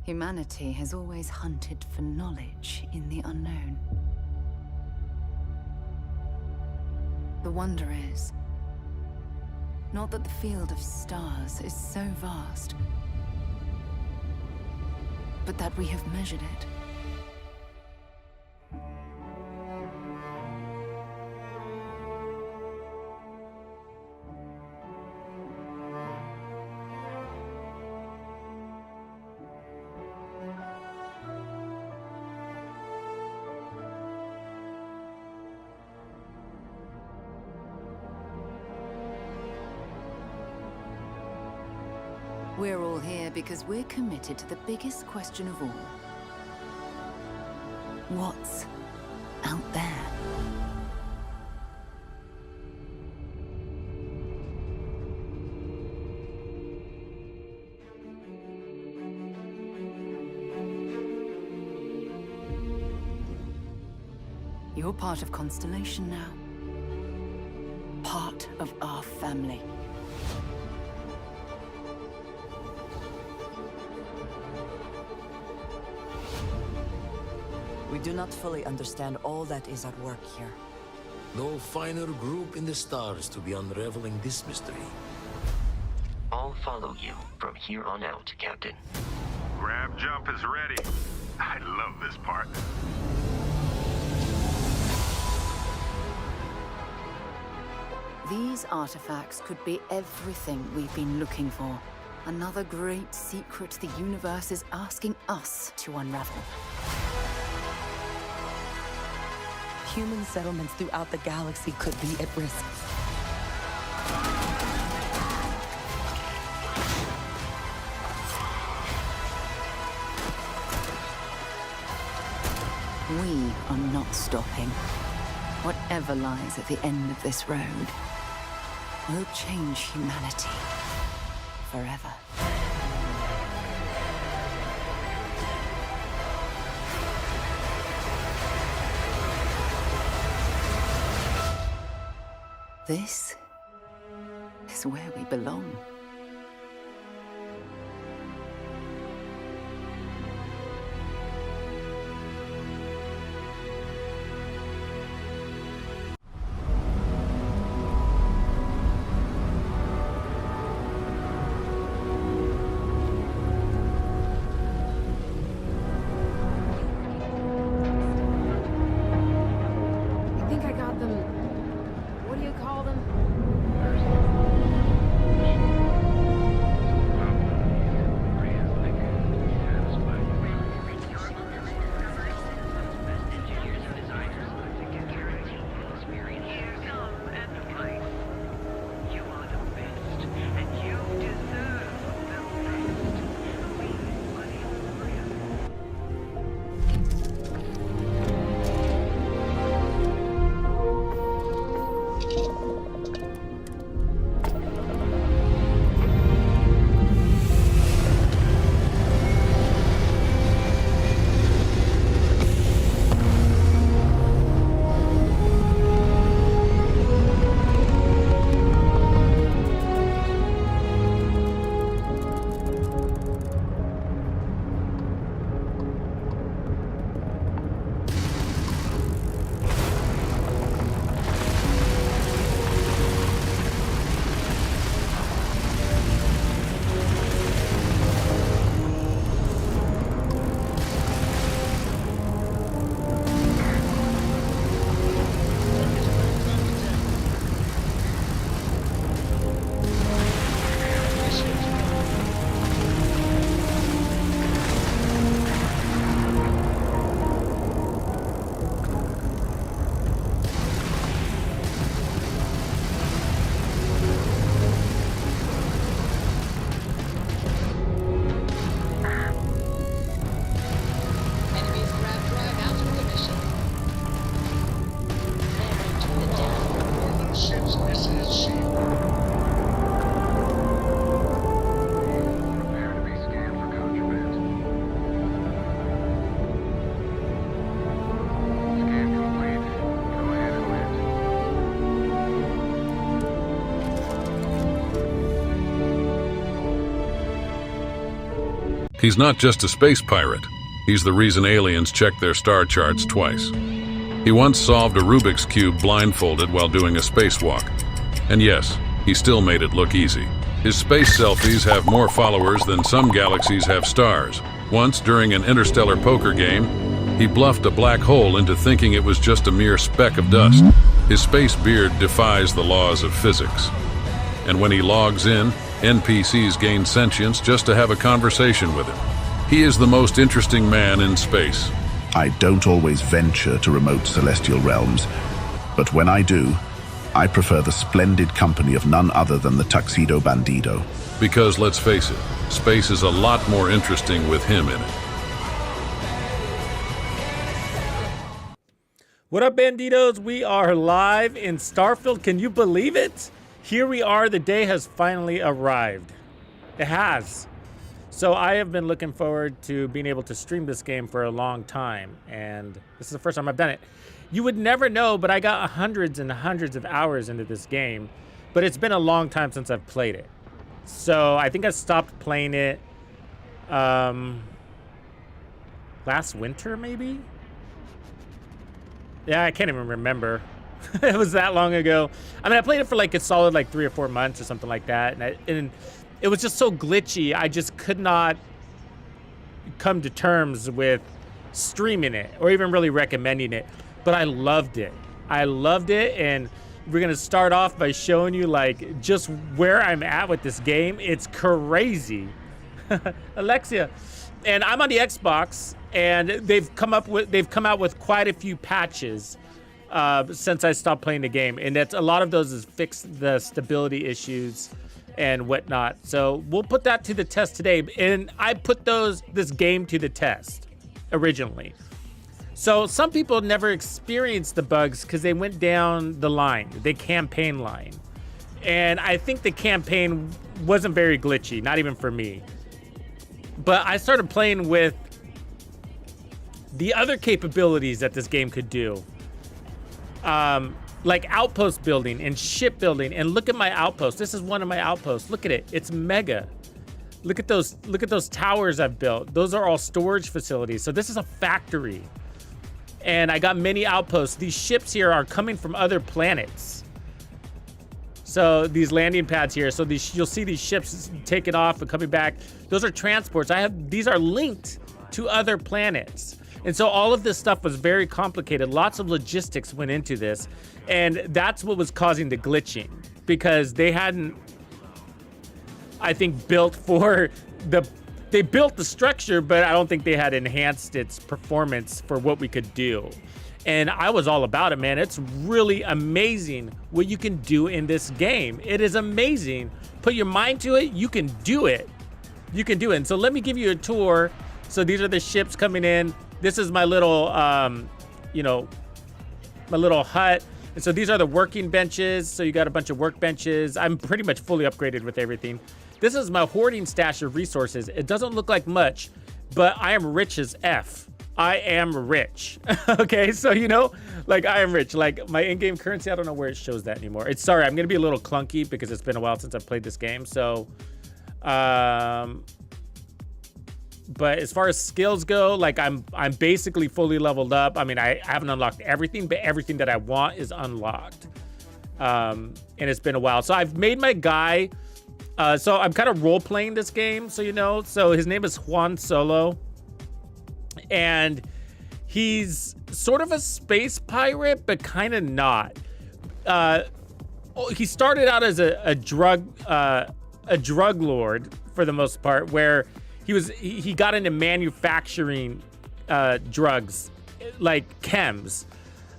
Humanity has always hunted for knowledge in the unknown. The wonder is, not that the field of stars is so vast, but that we have measured it. We're all here because we're committed to the biggest question of all. What's out there? You're part of Constellation now. Part of our family. We do not fully understand all that is at work here. No finer group in the stars to be unraveling this mystery. I'll follow you from here on out, Captain. Grab jump is ready. I love this part. These artifacts could be everything we've been looking for. Another great secret the universe is asking us to unravel. Human settlements throughout the galaxy could be at risk. We are not stopping. Whatever lies at the end of this road will change humanity forever. This is where we belong. I think I got them. What do you call them? He's not just a space pirate. He's the reason aliens check their star charts twice. He once solved a Rubik's Cube blindfolded while doing a spacewalk. And yes, he still made it look easy. His space selfies have more followers than some galaxies have stars. Once, during an interstellar poker game, he bluffed a black hole into thinking it was just a mere speck of dust. His space beard defies the laws of physics. And when he logs in, NPCs gain sentience just to have a conversation with him. He is the most interesting man in space. I don't always venture to remote celestial realms, but when I do, I prefer the splendid company of none other than the TuxedoBandido. Because let's face it, space is a lot more interesting with him in it. What up, Bandidos? We are live in Starfield. Can you believe it? Here we are. The day has finally arrived. It has. So I have been looking forward to being able to stream this game for a long time, and this is the first time I've done it. You would never know, but I got hundreds and hundreds of hours into this game, but it's been a long time since I've played it. So I think I stopped playing it last winter, maybe? Yeah, I can't even remember. It was that long ago. I mean, I played it for like a solid 3 or 4 months or something like that, and it was just so glitchy. I just could not come to terms with streaming it or even really recommending it. But I loved it. I loved it, and we're gonna start off by showing you just where I'm at with this game. It's crazy. Alexia. And I'm on the Xbox, and they've come out with quite a few patches since I stopped playing the game, and a lot of those has fixed the stability issues and whatnot. So we'll put that to the test today. And I put this game to the test originally. So some people never experienced the bugs because they went down the campaign line. And I think the campaign wasn't very glitchy, not even for me. But I started playing with the other capabilities that this game could do. Like outpost building and ship building. And look at my outpost. This is one of my outposts. Look at it. It's mega. Look at those towers I've built. Those are all storage facilities. So this is a factory. And I got many outposts. These ships here are coming from other planets. So these landing pads here. So you'll see these ships taking off and coming back. Those are transports. These are linked to other planets. And so all of this stuff was very complicated. Lots of logistics went into this. And that's what was causing the glitching. Because they hadn't, I think, built for they built the structure, but I don't think they had enhanced its performance for what we could do. And I was all about it, man. It's really amazing what you can do in this game. It is amazing. Put your mind to it, you can do it. You can do it. And so let me give you a tour. So these are the ships coming in. This is my little, my little hut. And so these are the working benches. So you got a bunch of work benches. I'm pretty much fully upgraded with everything. This is my hoarding stash of resources. It doesn't look like much, but I am rich as F. I am rich. Okay, so I am rich. Like my in-game currency, I don't know where it shows that anymore. Sorry, I'm gonna be a little clunky because it's been a while since I've played this game. So, but as far as skills go, I'm basically fully leveled up. I mean, I haven't unlocked everything, but everything that I want is unlocked. And it's been a while. So I've made my guy. So I'm kind of role-playing this game, so So his name is Juan Solo. And he's sort of a space pirate, but kind of not. He started out as a drug lord for the most part, where he got into manufacturing drugs, like chems,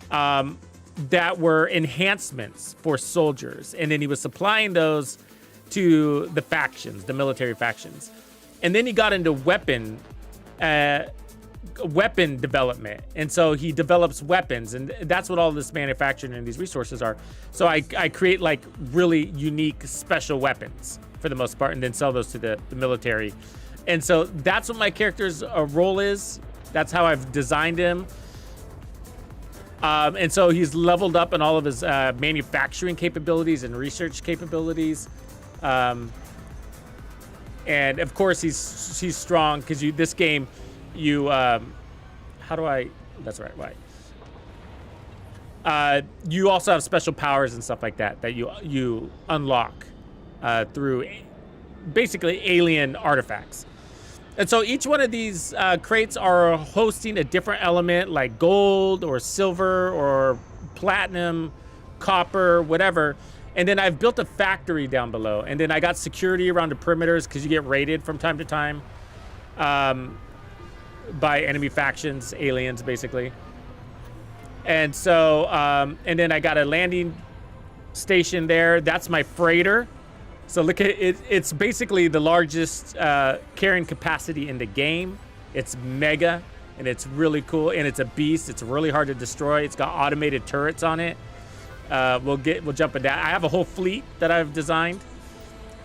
that were enhancements for soldiers. And then he was supplying those to the factions, the military factions. And then he got into weapon development. And so he develops weapons, and that's what all this manufacturing and these resources are. So I create really unique special weapons for the most part, and then sell those to the military. And so that's what my character's role is. That's how I've designed him. And so he's leveled up in all of his manufacturing capabilities and research capabilities. And of course he's strong because this game, how do I? That's right. Right. You also have special powers and stuff like that you unlock through basically alien artifacts. And so each one of these crates are hosting a different element, like gold or silver or platinum, copper, whatever. And then I've built a factory down below. And then I got security around the perimeters because you get raided from time to time by enemy factions, aliens, basically. And so, and then I got a landing station there. That's my freighter. So look at it. It's basically the largest carrying capacity in the game. It's mega, and it's really cool, and it's a beast. It's really hard to destroy. It's got automated turrets on it. We'll jump into that. I have a whole fleet that I've designed.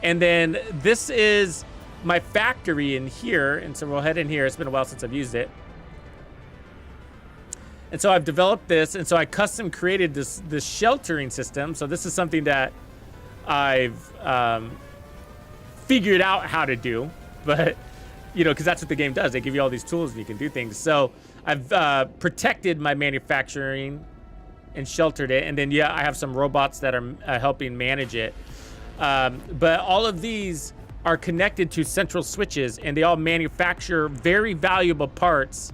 And then this is my factory in here. And so we'll head in here. It's been a while since I've used it. And so I've developed this. And so I custom created this sheltering system. So this is something that I've figured out how to do. But, because that's what the game does. They give you all these tools and you can do things. So I've protected my manufacturing and sheltered it, and then I have some robots that are helping manage it. But all of these are connected to central switches, and they all manufacture very valuable parts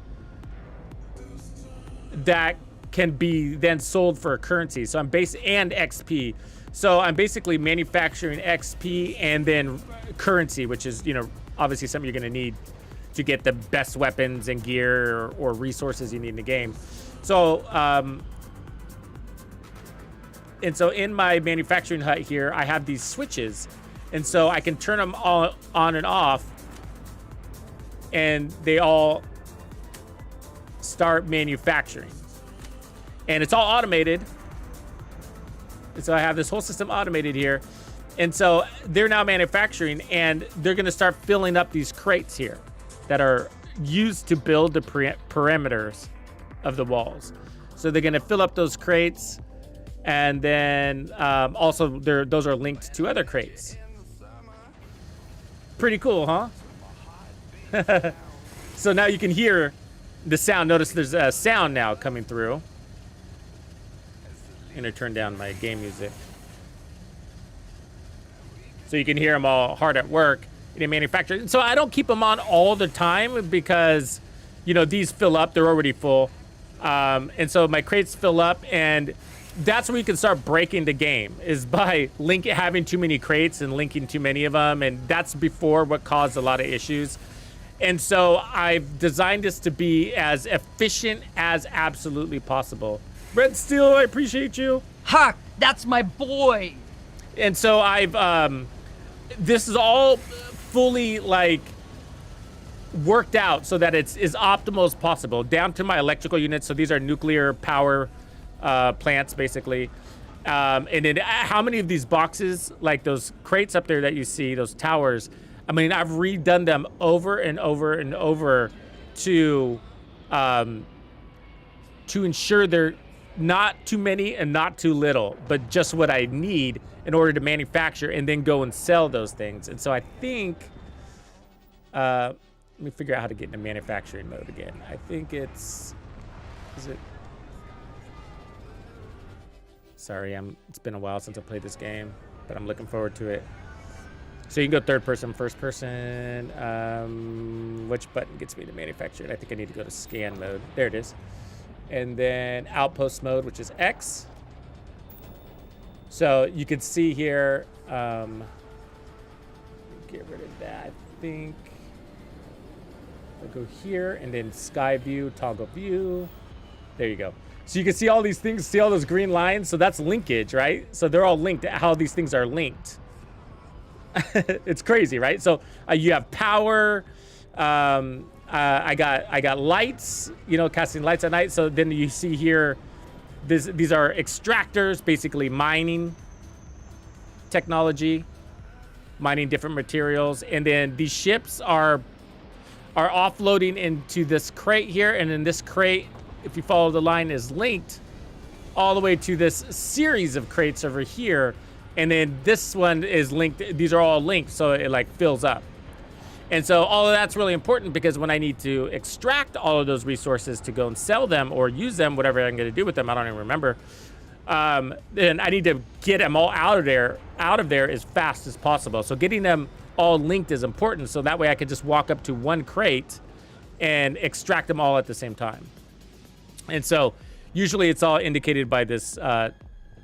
that can be then sold for a currency. So and XP. So I'm basically manufacturing XP and then currency, which is obviously something you're going to need to get the best weapons and gear or resources you need in the game. So and so in my manufacturing hut here, I have these switches. And so I can turn them all on and off. And they all start manufacturing. And it's all automated. And so I have this whole system automated here. And so they're now manufacturing. And they're going to start filling up these crates here that are used to build the perimeters of the walls. So they're going to fill up those crates. And then also those are linked to other crates. Pretty cool, huh? So now you can hear the sound. Notice there's a sound now coming through. I'm gonna turn down my game music. So you can hear them all hard at work in manufacturing. So I don't keep them on all the time because, these fill up. They're already full. And so my crates fill up, and that's where you can start breaking the game, is by having too many crates and linking too many of them. And that's before what caused a lot of issues. And so I've designed this to be as efficient as absolutely possible. Red Steel, I appreciate you. Ha! That's my boy! And so I've, this is all fully worked out so that it's as optimal as possible, down to my electrical units. So these are nuclear power plants, basically. And then how many of these boxes, like those crates up there that you see, those towers, I've redone them over and over and over to ensure they're not too many and not too little, but just what I need in order to manufacture and then go and sell those things. And so I think, let me figure out how to get into manufacturing mode again. I think is it? Sorry, it's been a while since I played this game, but I'm looking forward to it. So you can go third person, first person. Which button gets me to manufacturing? I think I need to go to scan mode. There it is. And then outpost mode, which is X. So you can see here, get rid of that, I think. I'll go here and then sky view, toggle view. There you go. So you can see all these things, see all those green lines? So that's linkage, right? So they're all linked, how these things are linked. It's crazy, right? So you have power. I got lights, casting lights at night. So then you see here, these are extractors, basically mining technology, mining different materials. And then these ships are offloading into this crate here. And then this crate, if you follow the line, is linked all the way to this series of crates over here. And then this one is linked. These are all linked, so it fills up. And so all of that's really important because when I need to extract all of those resources to go and sell them or use them, whatever I'm going to do with them, I don't even remember. Then I need to get them all out of there as fast as possible. So getting them all linked is important. So that way I can just walk up to one crate and extract them all at the same time. And so usually it's all indicated by this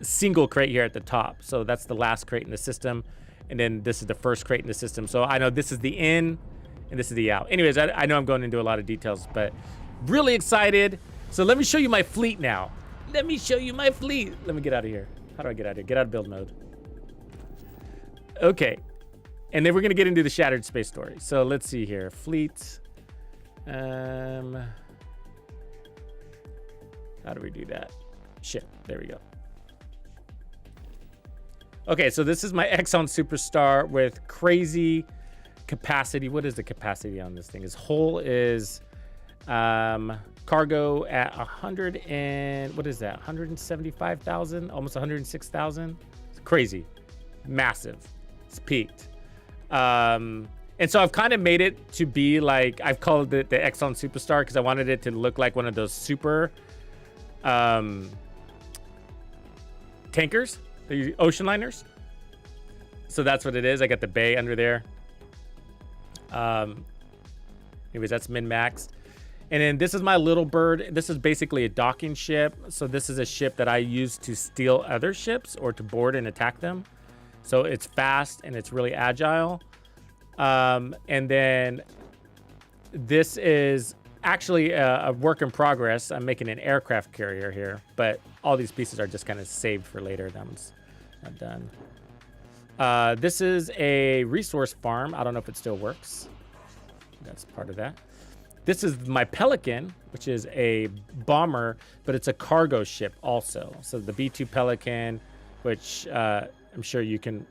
single crate here at the top. So that's the last crate in the system. And then this is the first crate in the system. So I know this is the in and this is the out. Anyways, I know I'm going into a lot of details, but really excited. So let me show you my fleet now. Let me show you my fleet. Let me get out of here. How do I get out of here? Get out of build mode. Okay. And then we're going to get into the Shattered Space story. So let's see here. Fleet. How do we do that? Shit. There we go. Okay, so this is my Exxon Superstar with crazy capacity. What is the capacity on this thing? His hull is cargo at 100 and what is that? 175,000, almost 106,000. It's crazy, massive. It's peaked. And so I've kind of made it to be like, I've called it the Exxon Superstar because I wanted it to look like one of those super tankers. The ocean liners. So that's what it is. I got the bay under there. Anyways, that's min-max. And then this is my little bird. This is basically a docking ship. So this is a ship that I use to steal other ships or to board and attack them. So it's fast and it's really agile. And then this is actually a work in progress. I'm making an aircraft carrier here, but all these pieces are just kind of saved for later. That one's not done. This is a resource farm. I don't know if it still works. That's part of that. This is my Pelican, which is a bomber, but it's a cargo ship also. So the B-2 Pelican, which I'm sure you can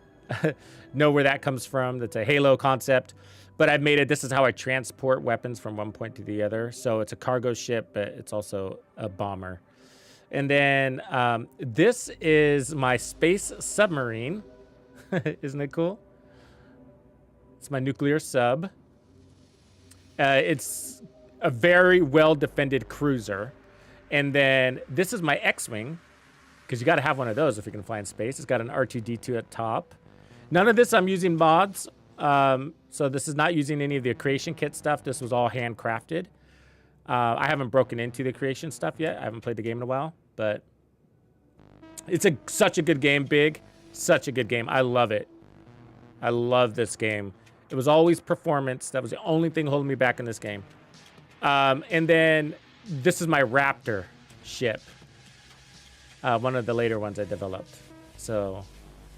know where that comes from. That's a Halo concept. But I've made it, this is how I transport weapons from one point to the other. So it's a cargo ship, but it's also a bomber. And then this is my space submarine. Isn't it cool? It's my nuclear sub. It's a very well-defended cruiser. And then this is my X-Wing, because you got to have one of those if you're going to fly in space. It's got an R2-D2 at top. None of this I'm using mods. So this is not using any of the creation kit stuff. This was all handcrafted. I haven't broken into the creation stuff yet. I haven't played the game in a while, but it's such a good game, Big. Such a good game. I love it. I love this game. It was always performance. That was the only thing holding me back in this game. And then this is my Raptor ship. One of the later ones I developed. So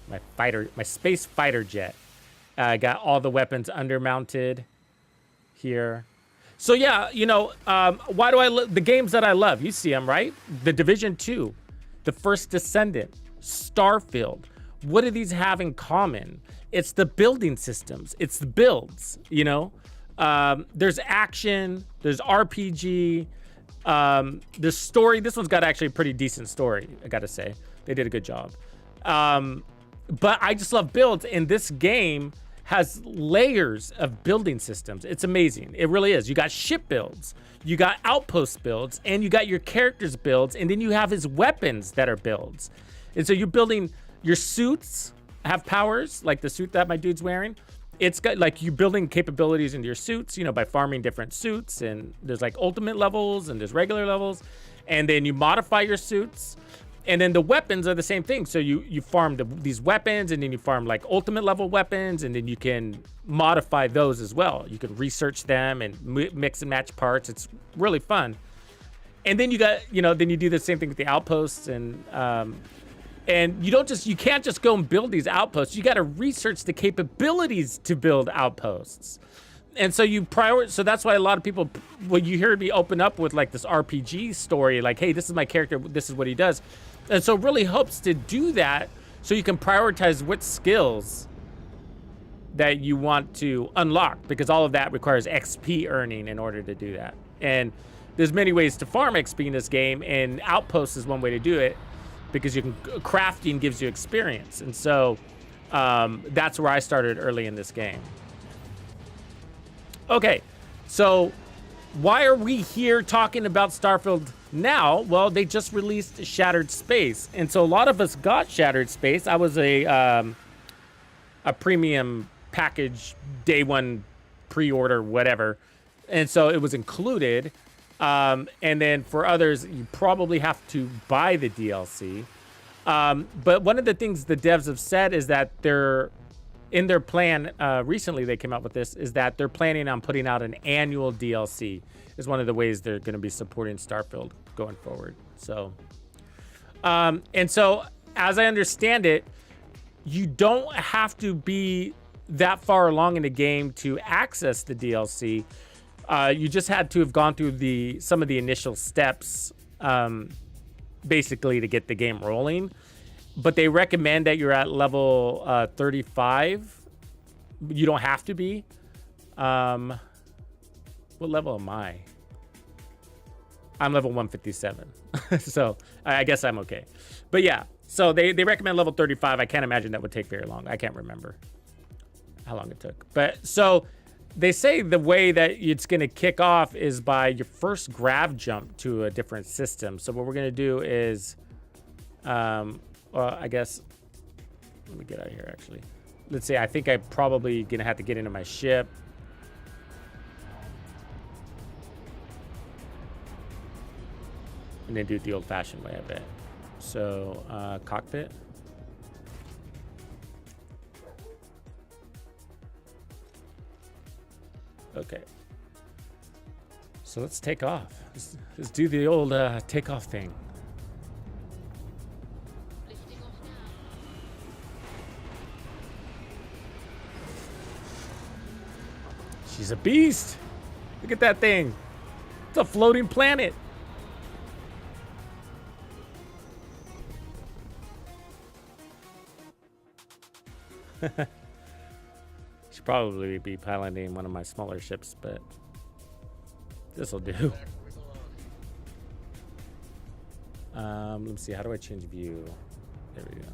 my space fighter jet. I got all the weapons undermounted here. So yeah, you know, why do I the games that I love? You see them, right? The Division 2, The First Descendant, Starfield. What do these have in common? It's the building systems. It's the builds, you know? There's action, there's RPG, there's story. This one's got actually a pretty decent story, I gotta say. They did a good job. But I just love builds, and this game has layers of building systems. It's amazing. It really is. You got ship builds, you got outpost builds, and you got your characters builds, and then you have his weapons that are builds. And so you're building your suits have powers, like the suit that my dude's wearing. It's got like you building capabilities into your suits, you know, by farming different suits, and there's like ultimate levels and there's regular levels, and then you modify your suits. And then the weapons are the same thing. So you farm these weapons, and then you farm like ultimate level weapons, and then you can modify those as well. You can research them and mix and match parts. It's really fun. And then you got, you know, then you do the same thing with the outposts, and you can't just go and build these outposts. You got to research the capabilities to build outposts. And so so that's why a lot of people, when you hear me open up with like this RPG story, like, hey, this is my character, this is what he does. And so it really helps to do that so you can prioritize what skills that you want to unlock, because all of that requires XP earning in order to do that. And there's many ways to farm XP in this game, and Outpost is one way to do it, because crafting gives you experience. And so that's where I started early in this game. Okay, so why are we here talking about Starfield now? Well, they just released Shattered Space, and so a lot of us got Shattered Space. I was a premium package, day one pre-order, whatever, and so it was included. And then for others, you probably have to buy the DLC. But one of the things the devs have said is that they're in their plan, recently they came out with this, is that they're planning on putting out an annual DLC is one of the ways they're going to be supporting Starfield going forward. So, and so as I understand it, you don't have to be that far along in the game to access the DLC. You just had to have gone through some of the initial steps, basically to get the game rolling. But they recommend that you're at level 35. You don't have to be. What level am I? I'm level 157. So I guess I'm okay. But yeah, so they recommend level 35. I can't imagine that would take very long. I can't remember how long it took. But so they say the way that it's going to kick off is by your first grav jump to a different system. So what we're going to do is, I guess, let me get out of here actually. Let's see, I think I'm probably going to have to get into my ship. And then do it the old-fashioned way, I bet. So, cockpit. Okay. So let's take off. Let's do the old takeoff thing. She's a beast. Look at that thing. It's a floating planet. Should probably be piloting one of my smaller ships, but this will do. Let me see. How do I change view? There we go.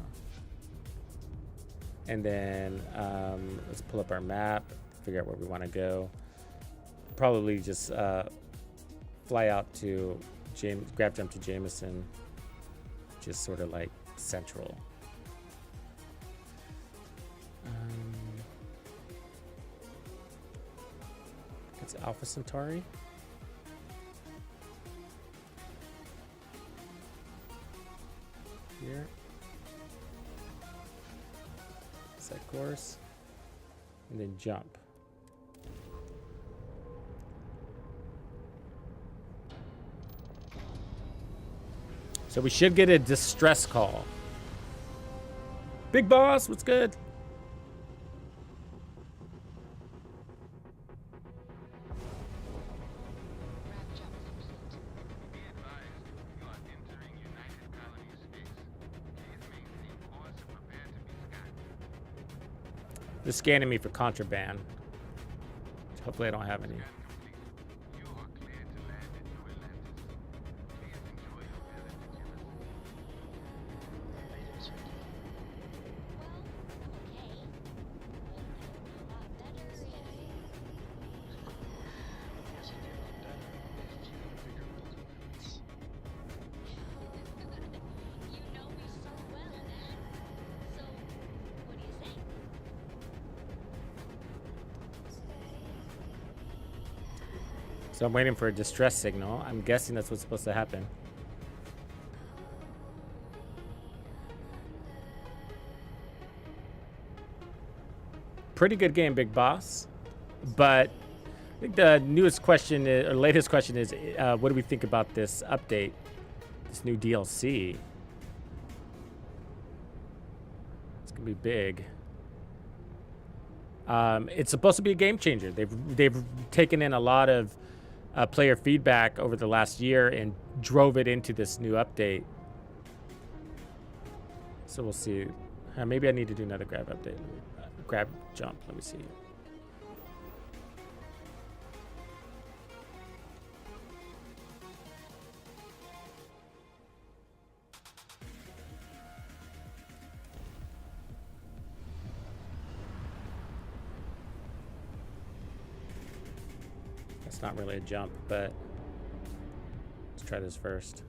And then let's pull up our map, figure out where we want to go. Probably just fly out to grab jump to Jameson, just sort of like central. It's Alpha Centauri. Here. Set course. And then jump. So we should get a distress call. Big boss, what's good? They're scanning me for contraband. Hopefully I don't have any. So I'm waiting for a distress signal. I'm guessing that's what's supposed to happen. Pretty good game, Big Boss. But I think the newest question is, or latest question is, what do we think about this update? This new DLC. It's gonna be big. It's supposed to be a game changer. They've taken in a lot of player feedback over the last year and drove it into this new update. So we'll see. Maybe I need to do another grab update. Grab jump. Let me see. it's not really a jump, but let's try this first.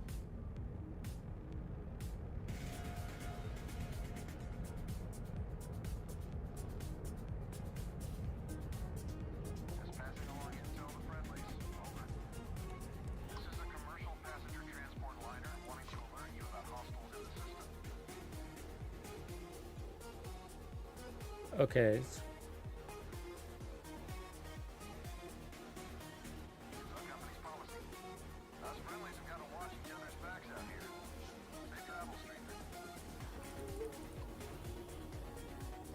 Okay.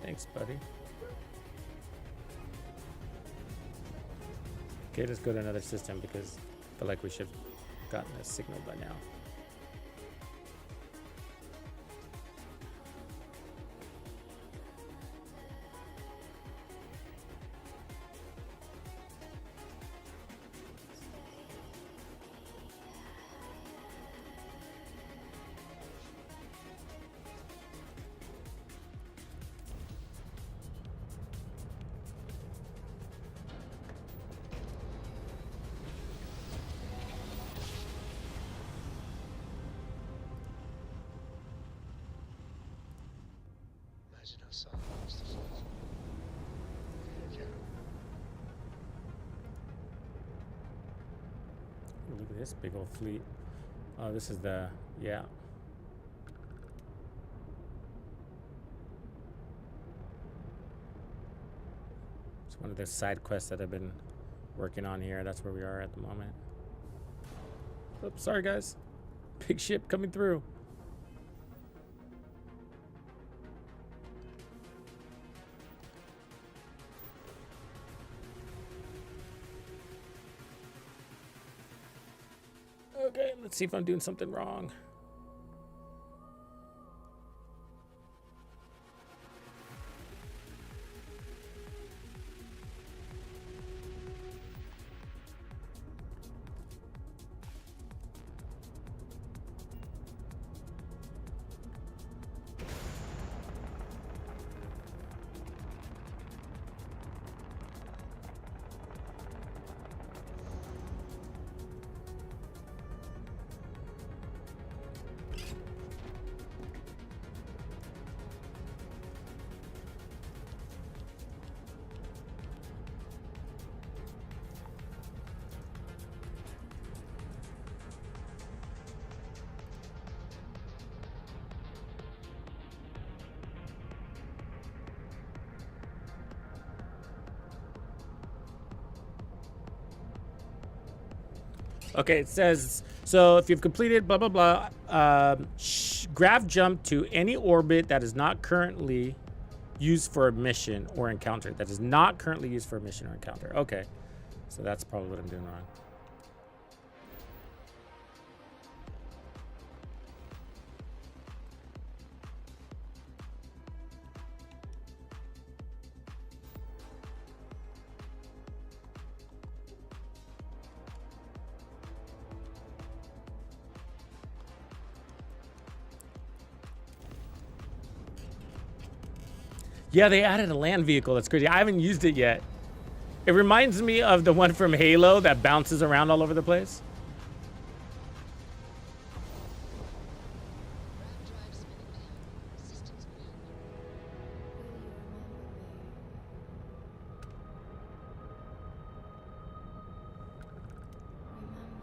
Thanks, buddy. Okay, let's go to another system because I feel like we should have gotten a signal by now. Look at this big old fleet. Oh, this is the, yeah. It's one of the side quests that I've been working on here. That's where we are at the moment. Oops, sorry guys. Big ship coming through. Okay, let's see if I'm doing something wrong. Okay, it says, so if you've completed blah, blah, blah, grav jump to any orbit that is not currently used for a mission or encounter. That is not currently used for a mission or encounter. Okay, so that's probably what I'm doing wrong. Yeah, they added a land vehicle. That's crazy. I haven't used it yet. It reminds me of the one from Halo that bounces around all over the place.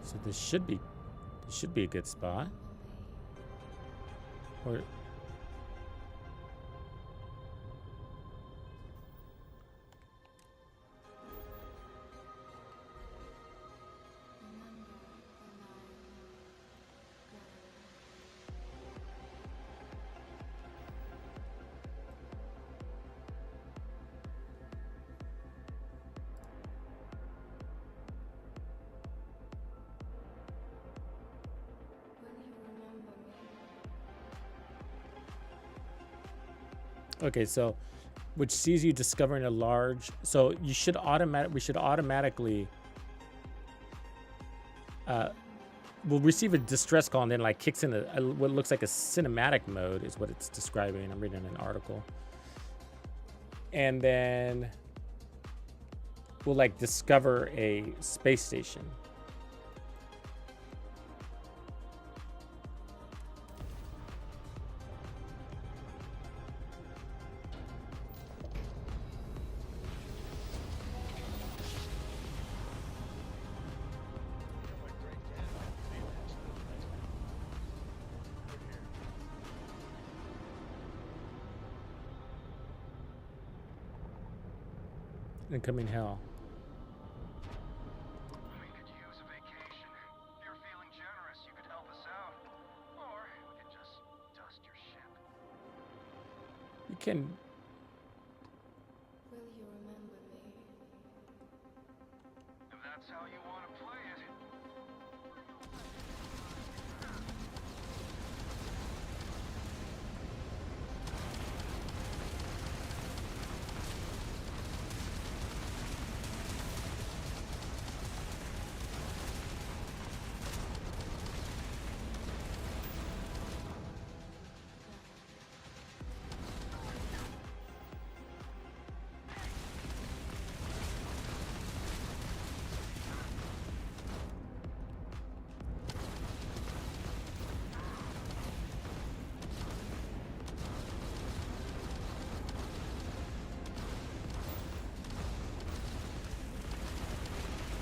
So this should be a good spot. Or okay, so which sees you discovering a large, so you should we should automatically we'll receive a distress call and then like kicks in what looks like a cinematic mode is what it's describing. I'm reading an article. And then will like discover a space station. Incoming hell. We could use a vacation. If you're feeling generous, you could help us out. Or we could just dust your ship. You can. Will you remember me? If that's how you want to play it.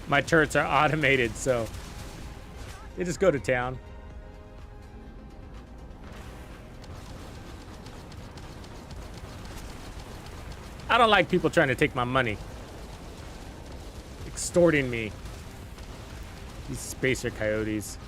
My turrets are automated, so they just go to town. I don't like people trying to take my money. Extorting me. These spacer coyotes.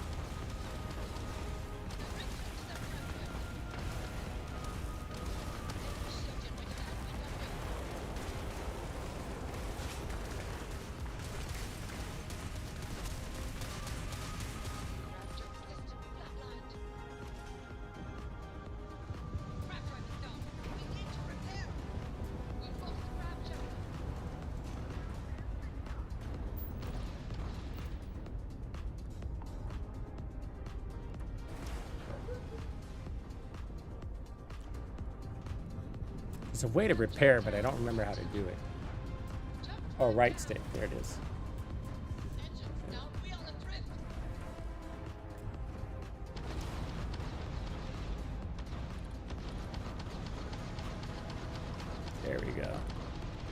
There's a way to repair, but I don't remember how to do it. Oh, right stick. There it is. There we go.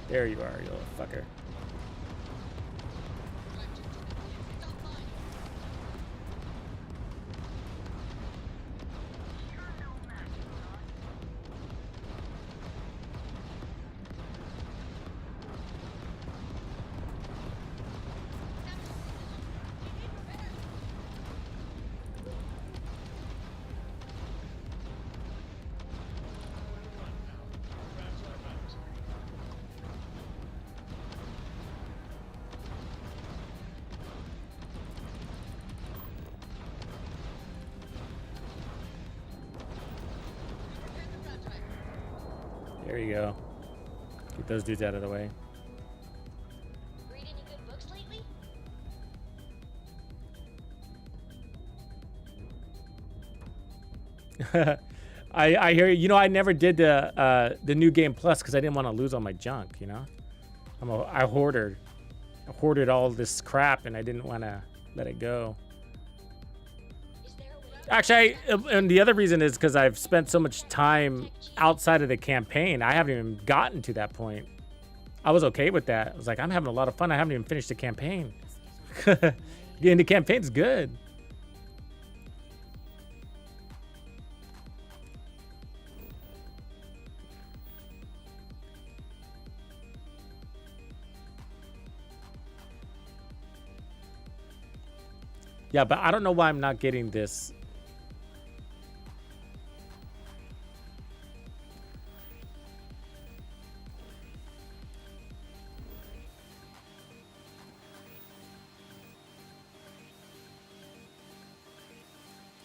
There you are, you little fucker. There you go. Get those dudes out of the way. Read any good books lately? I hear you. You know, I never did the new game plus because I didn't want to lose all my junk. You know, I hoarded all this crap and I didn't want to let it go. Actually, and the other reason is because I've spent so much time outside of the campaign. I haven't even gotten to that point. I was okay with that. I was like, I'm having a lot of fun. I haven't even finished the campaign. Getting the campaign's good. Yeah, but I don't know why I'm not getting this.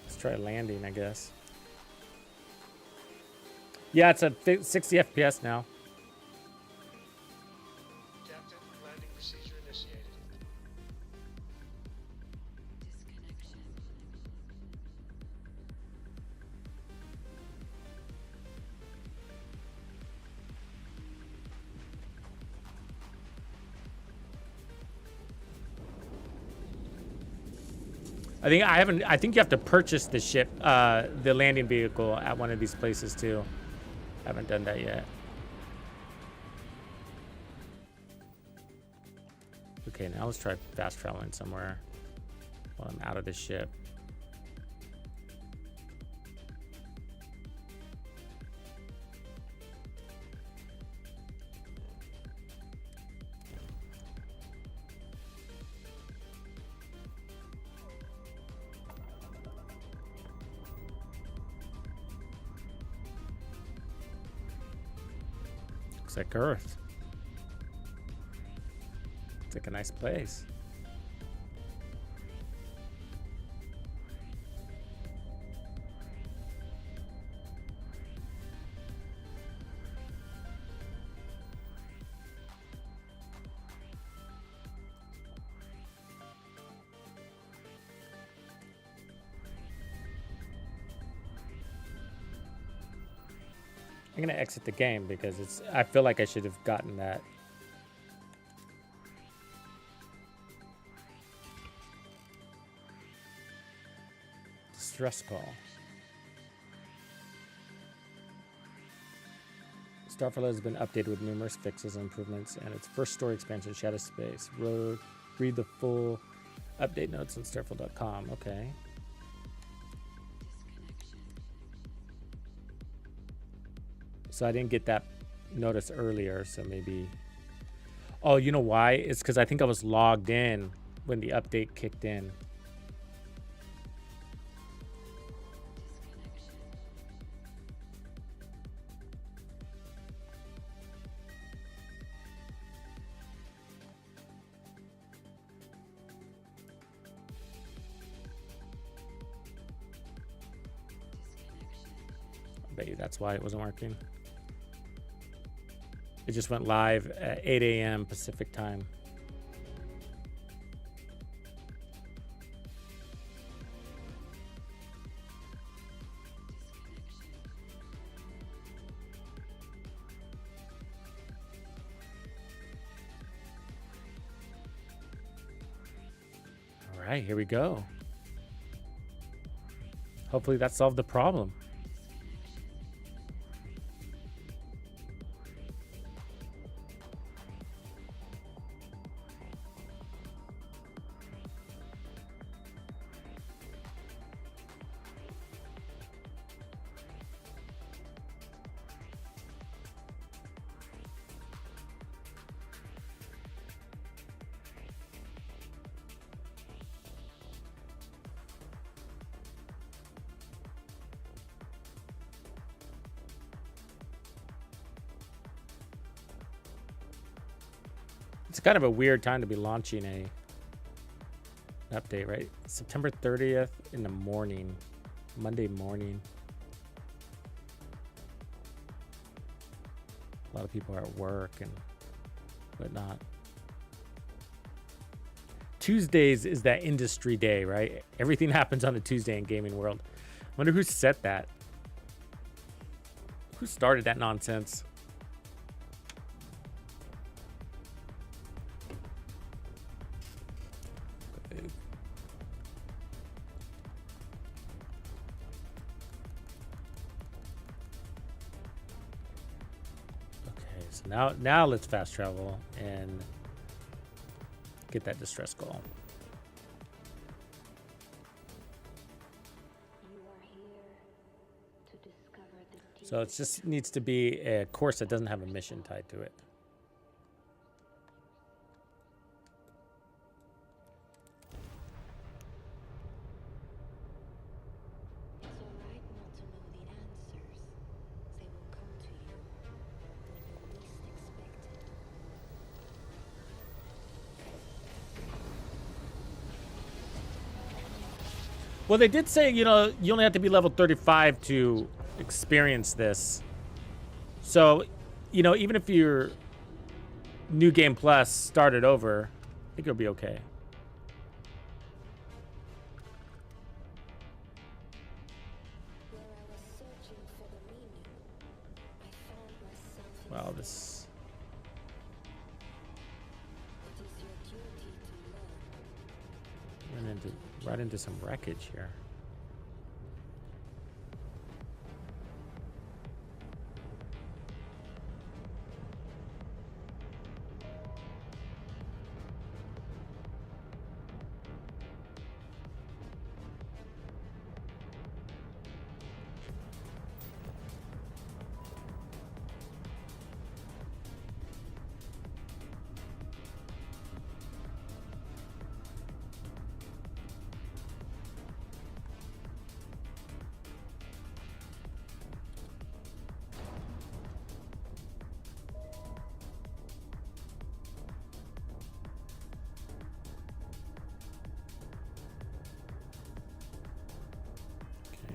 Let's try landing, I guess. Yeah, it's a 60 FPS now. Captain, landing procedure initiated. I think you have to purchase the ship, the landing vehicle at one of these places too. I haven't done that yet. Okay, now let's try fast traveling somewhere while I'm out of the ship. Looks like Earth. It's like a nice place. I'm gonna exit the game because I feel like I should have gotten that. Distress call. Starfield has been updated with numerous fixes and improvements, and its first story expansion, Shadow Space. Read the full update notes on Starfield.com. Okay. So I didn't get that notice earlier, so maybe... Oh, you know why? It's because I think I was logged in when the update kicked in. I bet you that's why it wasn't working. It just went live at 8 a.m. Pacific time. All right, here we go. Hopefully that solved the problem. It's kind of a weird time to be launching an update, right? September 30th in the morning, Monday morning. A lot of people are at work and whatnot. Tuesdays is that industry day, right? Everything happens on a Tuesday in gaming world. I wonder who set that. Who started that nonsense? Now let's fast travel and get that distress call. So it just needs to be a course that doesn't have a mission tied to it. Well, they did say, you know, you only have to be level 35 to experience this. So, you know, even if your New Game Plus started over, I think you'll be okay. Wow, this... Running right into some wreckage here.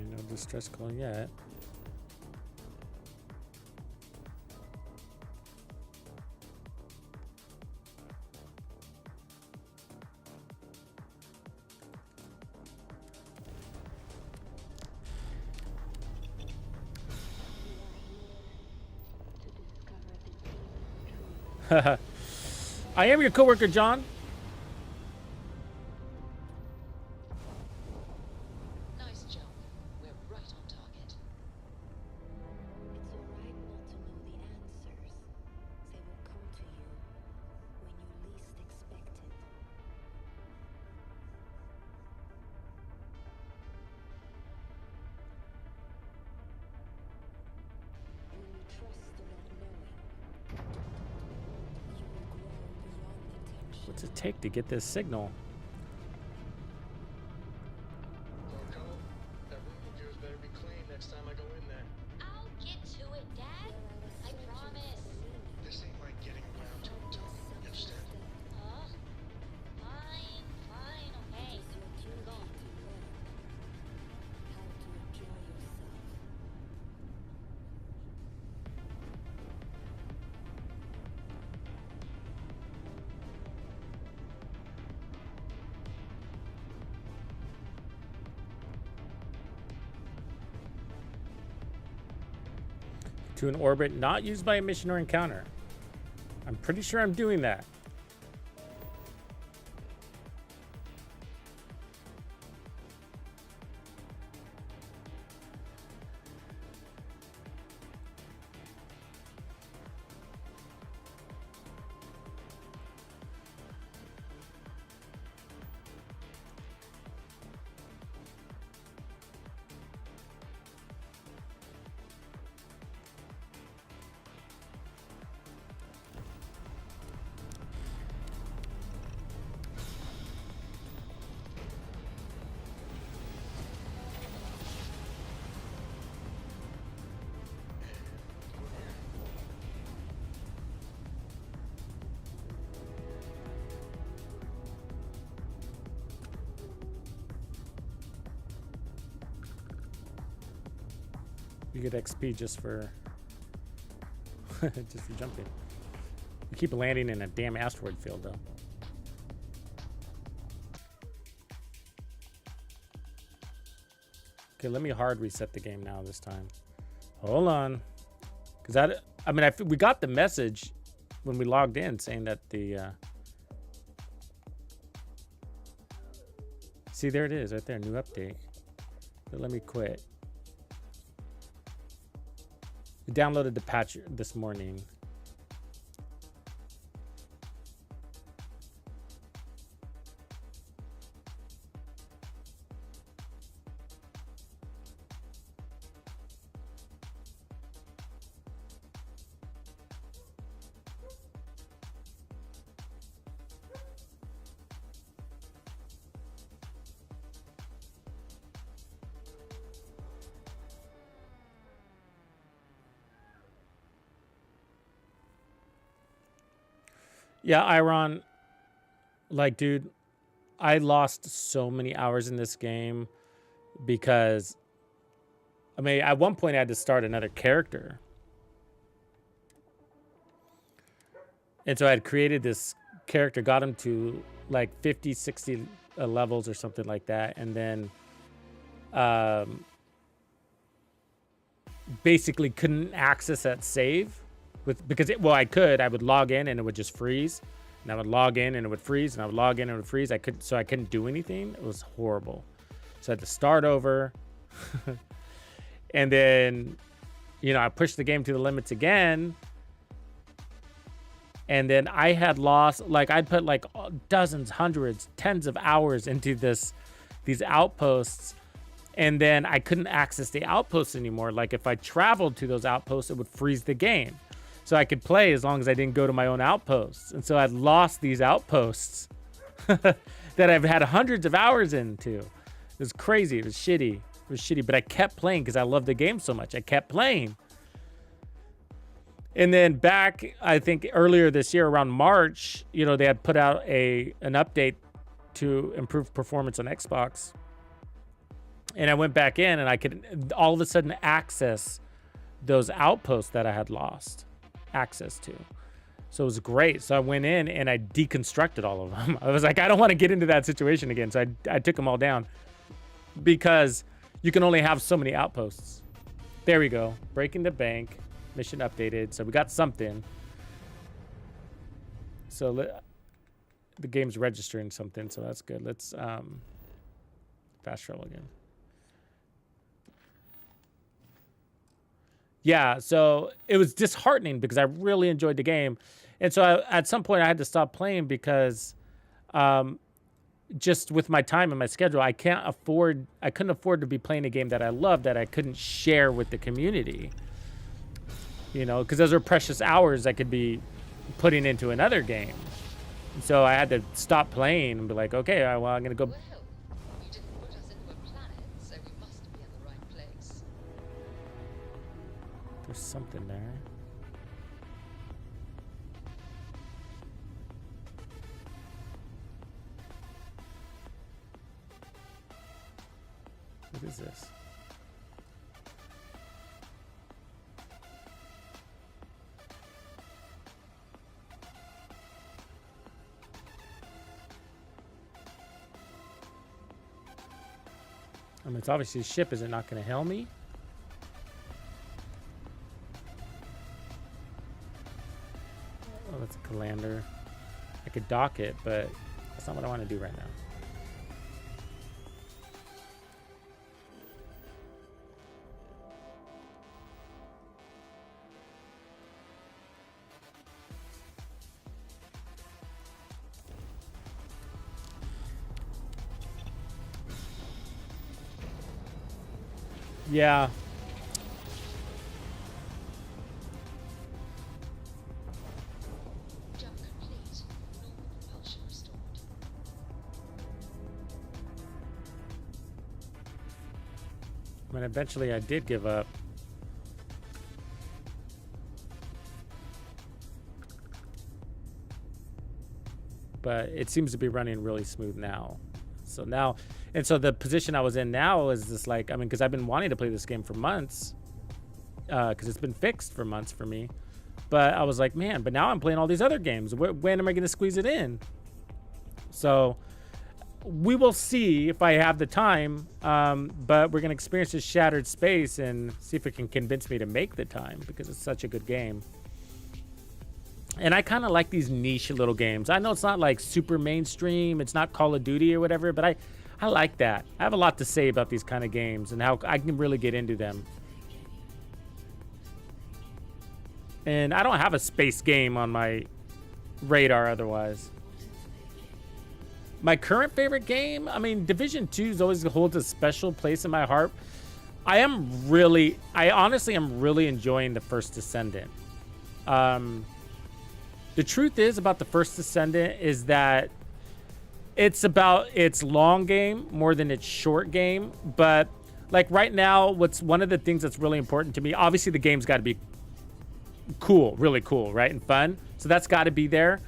No distress call yet. I am your coworker, John. Nice job. We're right on target. It's alright not to know the answers. They will come to you when you least expect it. When you trust the not knowing, you will grow beyond detection. What's it take to get this signal? Coco, that room of yours better be clean next time I go in there. I'll get to it, Dad. I promise. This ain't like getting around to it, Tony. You understand? Fine, okay. Go on. How to enjoy yourself. To an orbit not used by a mission or encounter. I'm pretty sure I'm doing that. You get XP just for just for jumping. You keep landing in a damn asteroid field though. Okay, let me hard reset the game now this time. Hold on. Because we got the message when we logged in saying that the see, there it is right there, new update. But let me quit. We downloaded the patch this morning. Yeah, Iron, like, dude, I lost so many hours in this game because, I mean, at one point I had to start another character. And so I had created this character, got him to like 50, 60 levels or something like that. And then basically couldn't access that save. Because I would log in and it would just freeze. And I would log in and it would freeze, and I would log in and it would freeze. I couldn't do anything. It was horrible. So I had to start over. And then, you know, I pushed the game to the limits again. And then I had lost, like, I'd put like dozens, hundreds, tens of hours into these outposts. And then I couldn't access the outposts anymore. Like, if I traveled to those outposts, it would freeze the game. So I could play as long as I didn't go to my own outposts. And so I'd lost these outposts that I've had hundreds of hours into. It was crazy. It was shitty. It was shitty. But I kept playing because I loved the game so much. I kept playing. And then back, I think earlier this year, around March, you know, they had put out an update to improve performance on Xbox. And I went back in and I could all of a sudden access those outposts that I had lost access to. So it was great. So I went in and I deconstructed all of them. I was like, I don't want to get into that situation again. So I took them all down because you can only have so many outposts. There we go. Breaking the bank. Mission updated. So we got something. So the game's registering something. So that's good. Let's fast travel again. Yeah, so it was disheartening because I really enjoyed the game. And so at some point I had to stop playing because just with my time and my schedule, I couldn't afford to be playing a game that I loved that I couldn't share with the community. You know, because those are precious hours I could be putting into another game. And so I had to stop playing and be like, okay, well, I'm going to go. Well, you didn't put us into a planet, so we must be in the right place. There's something there. What is this? I mean, it's obviously a ship. Is it not going to hail me? Oh, that's a Calander. I could dock it, but that's not what I want to do right now. Yeah. Jump complete. Normal propulsion restored. I mean, eventually I did give up. But it seems to be running really smooth now. So now, and so the position I was in now is just like, I mean, because I've been wanting to play this game for months, because it's been fixed for months for me. But I was like, man, but now I'm playing all these other games. When am I going to squeeze it in? So we will see if I have the time, but we're going to experience this shattered space and see if it can convince me to make the time, because it's such a good game. And I kind of like these niche little games. I know it's not like super mainstream. It's not Call of Duty or whatever, but I like that. I have a lot to say about these kind of games and how I can really get into them. And I don't have a space game on my radar otherwise. My current favorite game, I mean, Division 2 always holds a special place in my heart. I honestly am really enjoying the First Descendant. The truth is about the First Descendant is that it's about its long game more than its short game. But like right now, what's one of the things that's really important to me, obviously the game's got to be cool, really cool, right? And fun. So that's got to be there.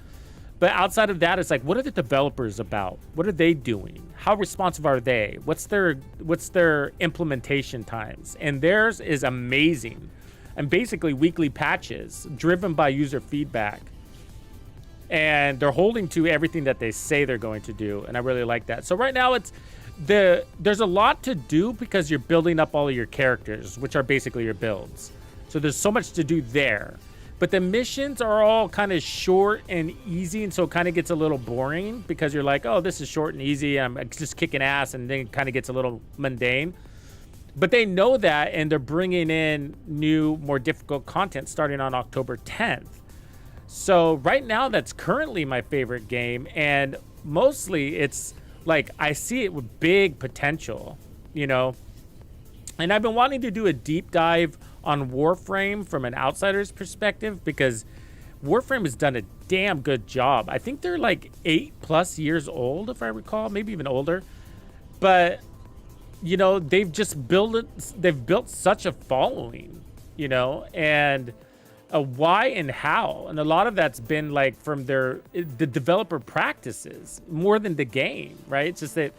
But outside of that, it's like, what are the developers about? What are they doing? How responsive are they? What's their implementation times? And theirs is amazing. And basically weekly patches driven by user feedback. And they're holding to everything that they say they're going to do. And I really like that. So right now there's a lot to do because you're building up all of your characters, which are basically your builds. So there's so much to do there. But the missions are all kind of short and easy, and so it kind of gets a little boring because you're like, oh, this is short and easy. I'm just kicking ass, and then it kind of gets a little mundane. But they know that, and they're bringing in new, more difficult content starting on October 10th. So right now, that's currently my favorite game, and mostly it's like I see it with big potential, you know. And I've been wanting to do a deep dive on Warframe from an outsider's perspective because Warframe has done a damn good job. I think they're like 8+ years old, if I recall, maybe even older. But you know, they've built such a following, you know, and a why and how. And a lot of that's been like from the developer practices more than the game, right? It's just that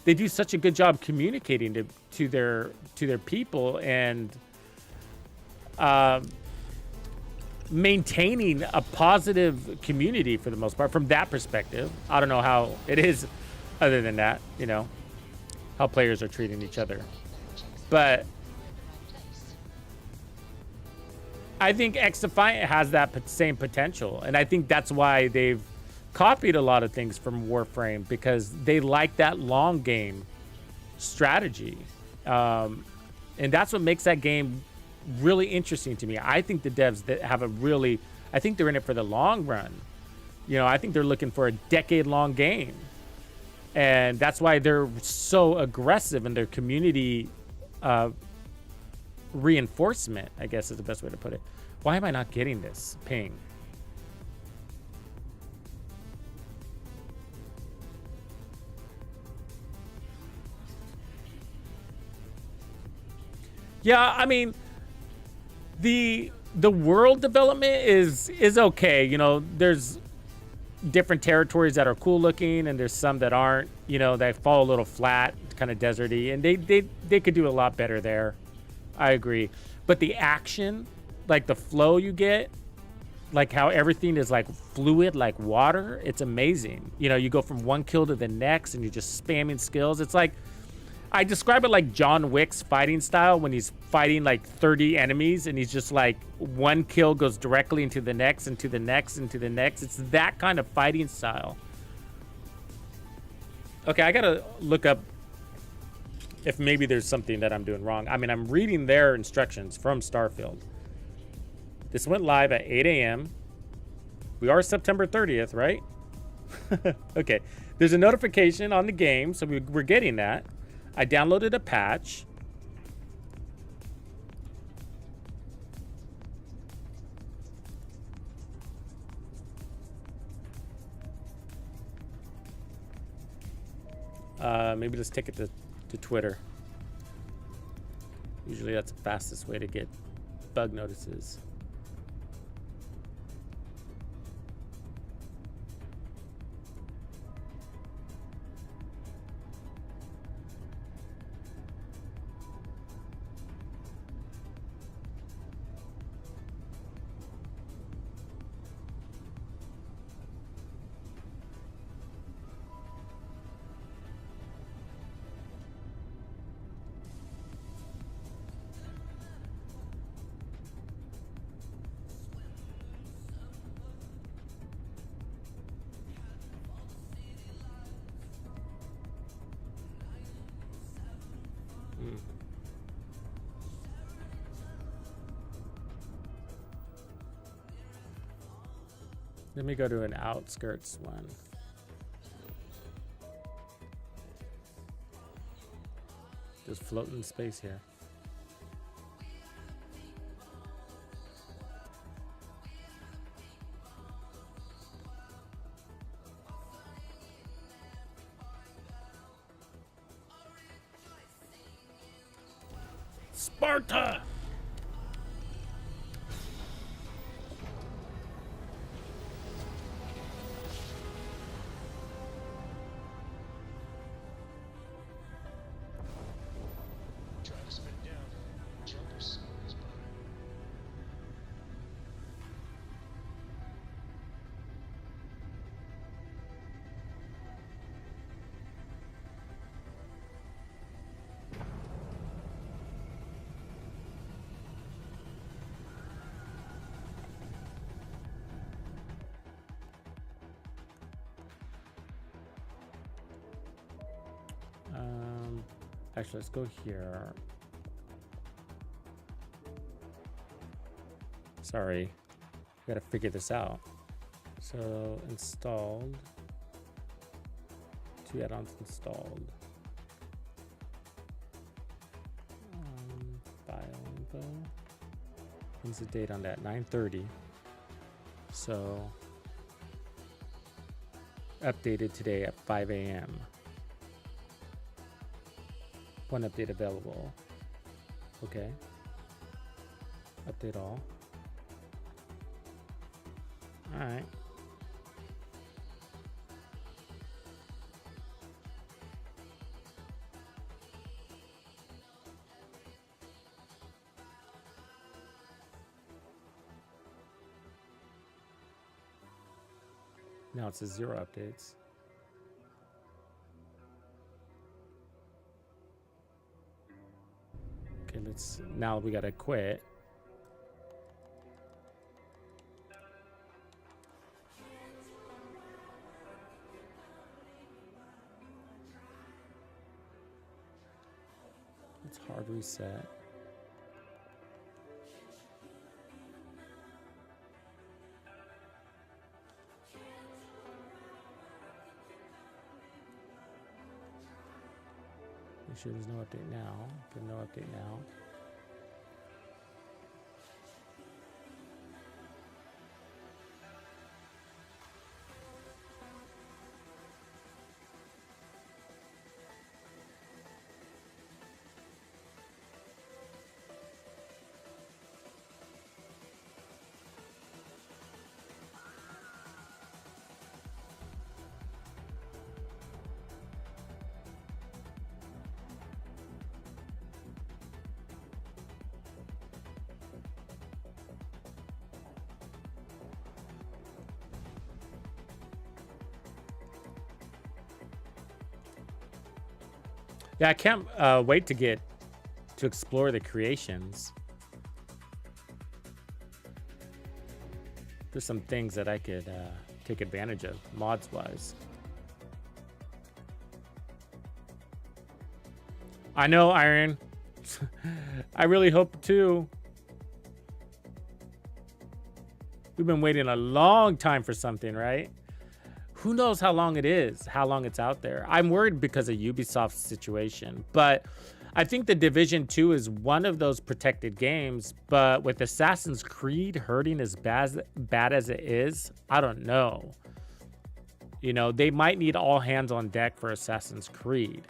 they do such a good job communicating to their people and maintaining a positive community for the most part from that perspective. I don't know how it is other than that, you know, how players are treating each other. But I think X Defiant has that same potential. And I think that's why they've copied a lot of things from Warframe, because they like that long game strategy. And that's what makes that game really interesting to me. I think the devs that have I think they're in it for the long run. You know, I think they're looking for a decade-long game. And that's why they're so aggressive in their community reinforcement, I guess is the best way to put it. Why am I not getting this ping? Yeah, I mean, the world development is okay. You know, there's different territories that are cool looking, and there's some that aren't. You know, they fall a little flat, kind of deserty, and they could do a lot better there. I agree. But the action, like the flow you get, like how everything is like fluid, like water, it's amazing. You know, you go from one kill to the next, and you're just spamming skills. It's like, I describe it like John Wick's fighting style when he's fighting like 30 enemies and he's just like one kill goes directly into the next and to the next and to the next. It's that kind of fighting style. Okay, I gotta look up if maybe there's something that I'm doing wrong. I mean, I'm reading their instructions from Starfield. This went live at 8 a.m. We are September 30th, right? Okay, there's a notification on the game, so we're getting that. I downloaded a patch. Maybe let's take it to Twitter. Usually that's the fastest way to get bug notices. Let me go to an outskirts one. Just floating in space here. Sparta! Actually, let's go here. Sorry, gotta figure this out. So installed, 2 add-ons installed. File info. When's the date on that? 9/30. So updated today at 5 a.m. One update available. Okay. Update all. All right. Now it says 0 updates. Okay, now we gotta quit. It's hard reset. Make sure there's no update now. Okay, no update now. Yeah, I can't wait to explore the creations. There's some things that I could take advantage of, mods-wise. I know, Iron. I really hope too. We've been waiting a long time for something, right? Who knows how long it is, how long it's out there. I'm worried because of Ubisoft's situation, but I think The Division 2 is one of those protected games, but with Assassin's Creed hurting as bad as it is, I don't know. You know, they might need all hands on deck for Assassin's Creed.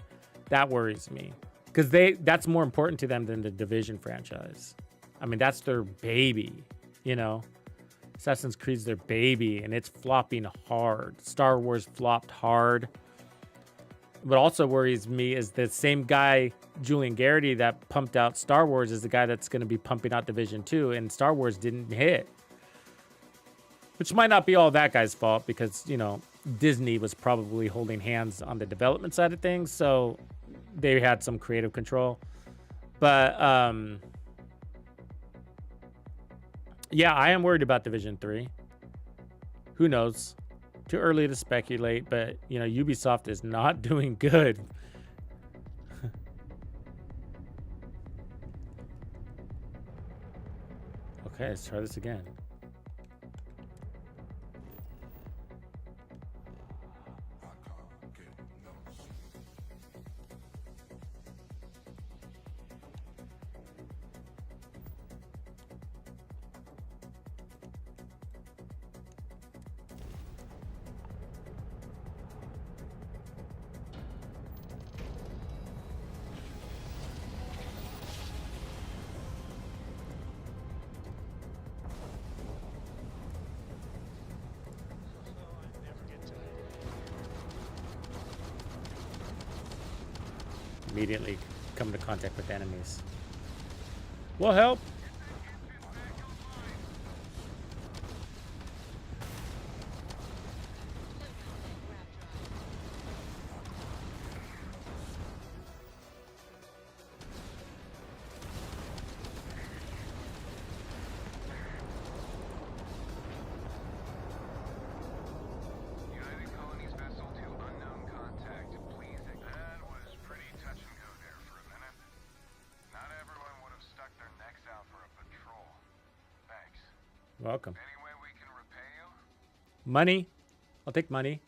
That worries me because that's more important to them than the Division franchise. I mean, that's their baby, you know? Assassin's Creed's their baby, and it's flopping hard. Star Wars flopped hard. What also worries me is the same guy, Julian Garrity, that pumped out Star Wars is the guy that's going to be pumping out Division 2, and Star Wars didn't hit. Which might not be all that guy's fault because, you know, Disney was probably holding hands on the development side of things, so they had some creative control. But, yeah, I am worried about Division 3. Who knows? Too early to speculate, but, you know, Ubisoft is not doing good. Okay, let's try this again. Immediately come into contact with enemies. We'll help. United Colonies vessel to unknown contact. Please. That was pretty touch and go there for a welcome. Any way we can repay you? Money. I'll take money.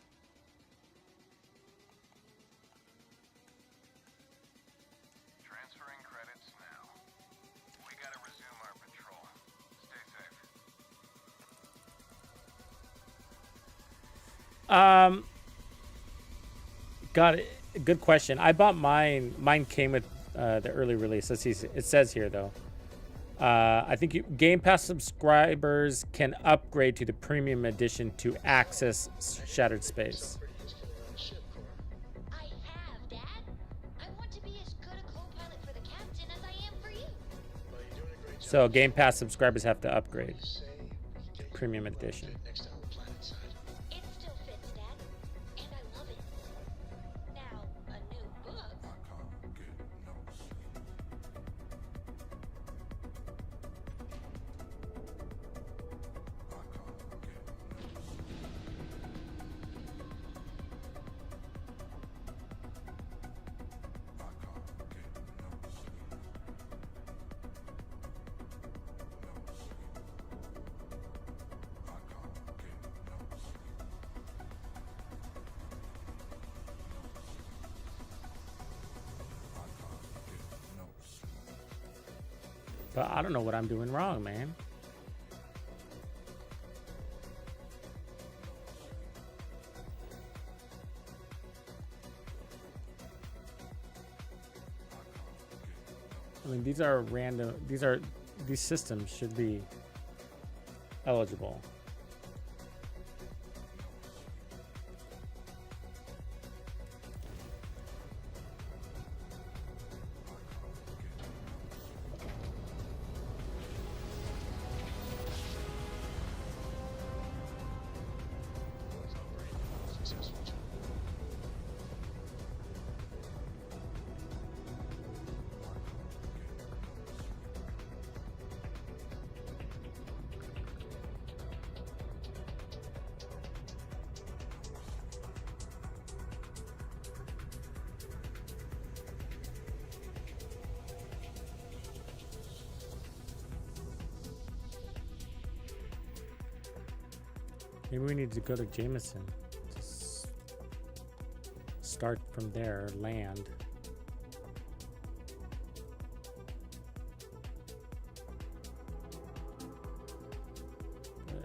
Transferring credits now. We gotta resume our patrol. Stay safe. Got it. Good question. I bought mine. Mine came with the early release. Let's see. It says here though. I think Game Pass subscribers can upgrade to the premium edition to access Shattered Space. I have, Dad. I want to be as good a co-pilot for the captain as I am for you. So Game Pass subscribers have to upgrade. Premium edition. It still fits, Dad, and I love it. Now, a new book. But I don't know what I'm doing wrong, man. I mean, these are random. These systems should be eligible. Maybe we need to go to Jameson. Start from there, land. But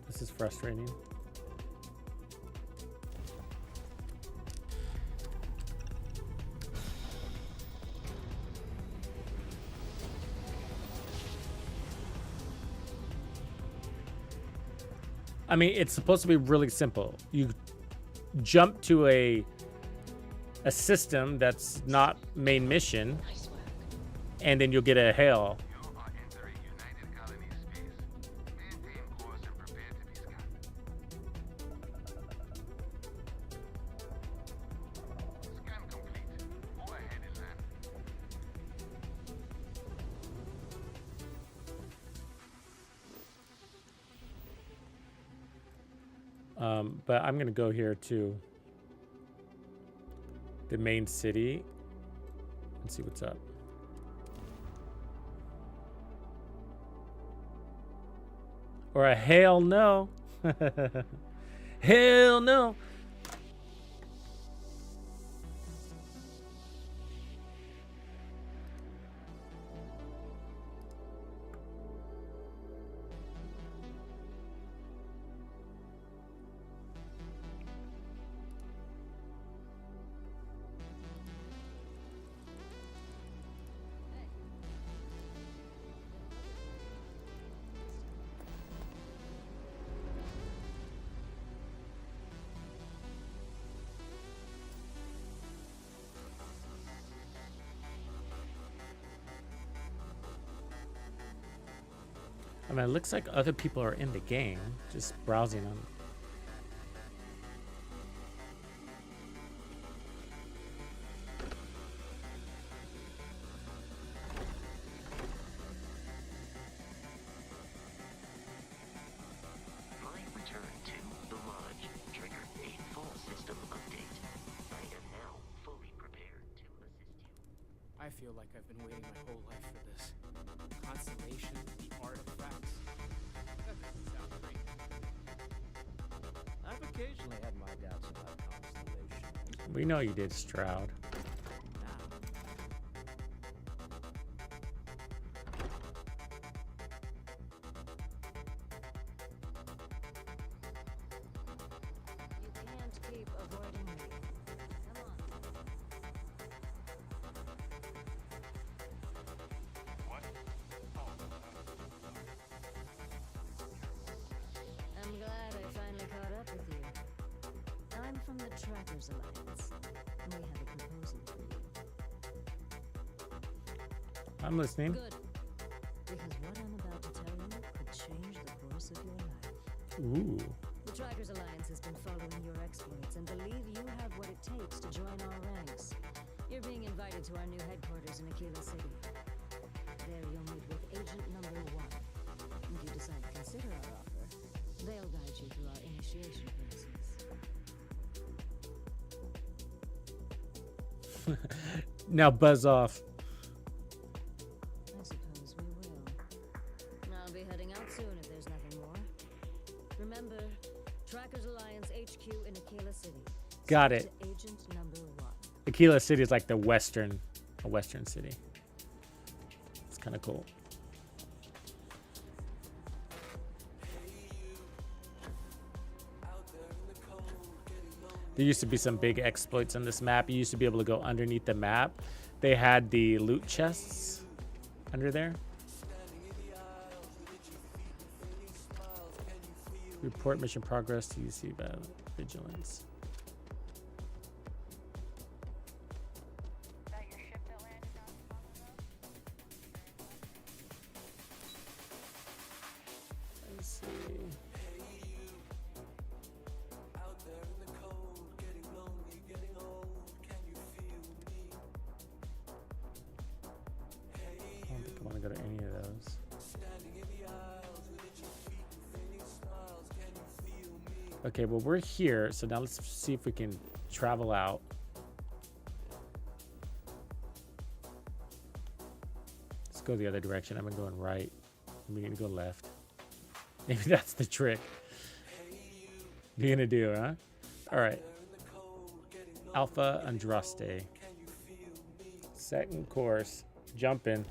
this is frustrating. I mean, it's supposed to be really simple. You jump to a system that's not main mission, and then you'll get a hail. But I'm gonna go here to the main city and see what's up. Or a hell no. Hell no. I mean, it looks like other people are in the game, just browsing them. My return to the lodge triggered a full system update. I am now fully prepared to assist you. I feel like I've been waiting my whole life for this. Constellation, the artifacts. I've occasionally had my doubts about Constellation. We know you did, Stroud. You can't keep avoiding me. Come on. I'm glad I finally caught up with you. I'm from the Trackers Alliance, and we have a proposal for you. I'm listening. Good. Because what I'm about to tell you could change the course of your life. Ooh. The Trackers Alliance has been following your exploits and believe you have what it takes to join our ranks. You're being invited to our new headquarters in Aquila City. There you'll meet with Agent Number 1. If you decide to consider our offer, they'll guide you through our initiation process. Now buzz off. I suppose we will. I'll be heading out soon if there's nothing more. Remember, Trackers Alliance HQ in Aquila City. Got Send it. to Agent Number 1. Aquila City is like a western city. It's kind of cool. There used to be some big exploits on this map. You used to be able to go underneath the map. They had the loot chests under there. Report mission progress to UC about vigilance. Let's see. I don't think I want to go to any of those. Okay, well, we're here, so now let's see if we can travel out. Let's go the other direction. I've been going right. We need to go left. Maybe that's the trick. You're gonna do, huh? All right. Alpha Andraste. Second course. Jump in.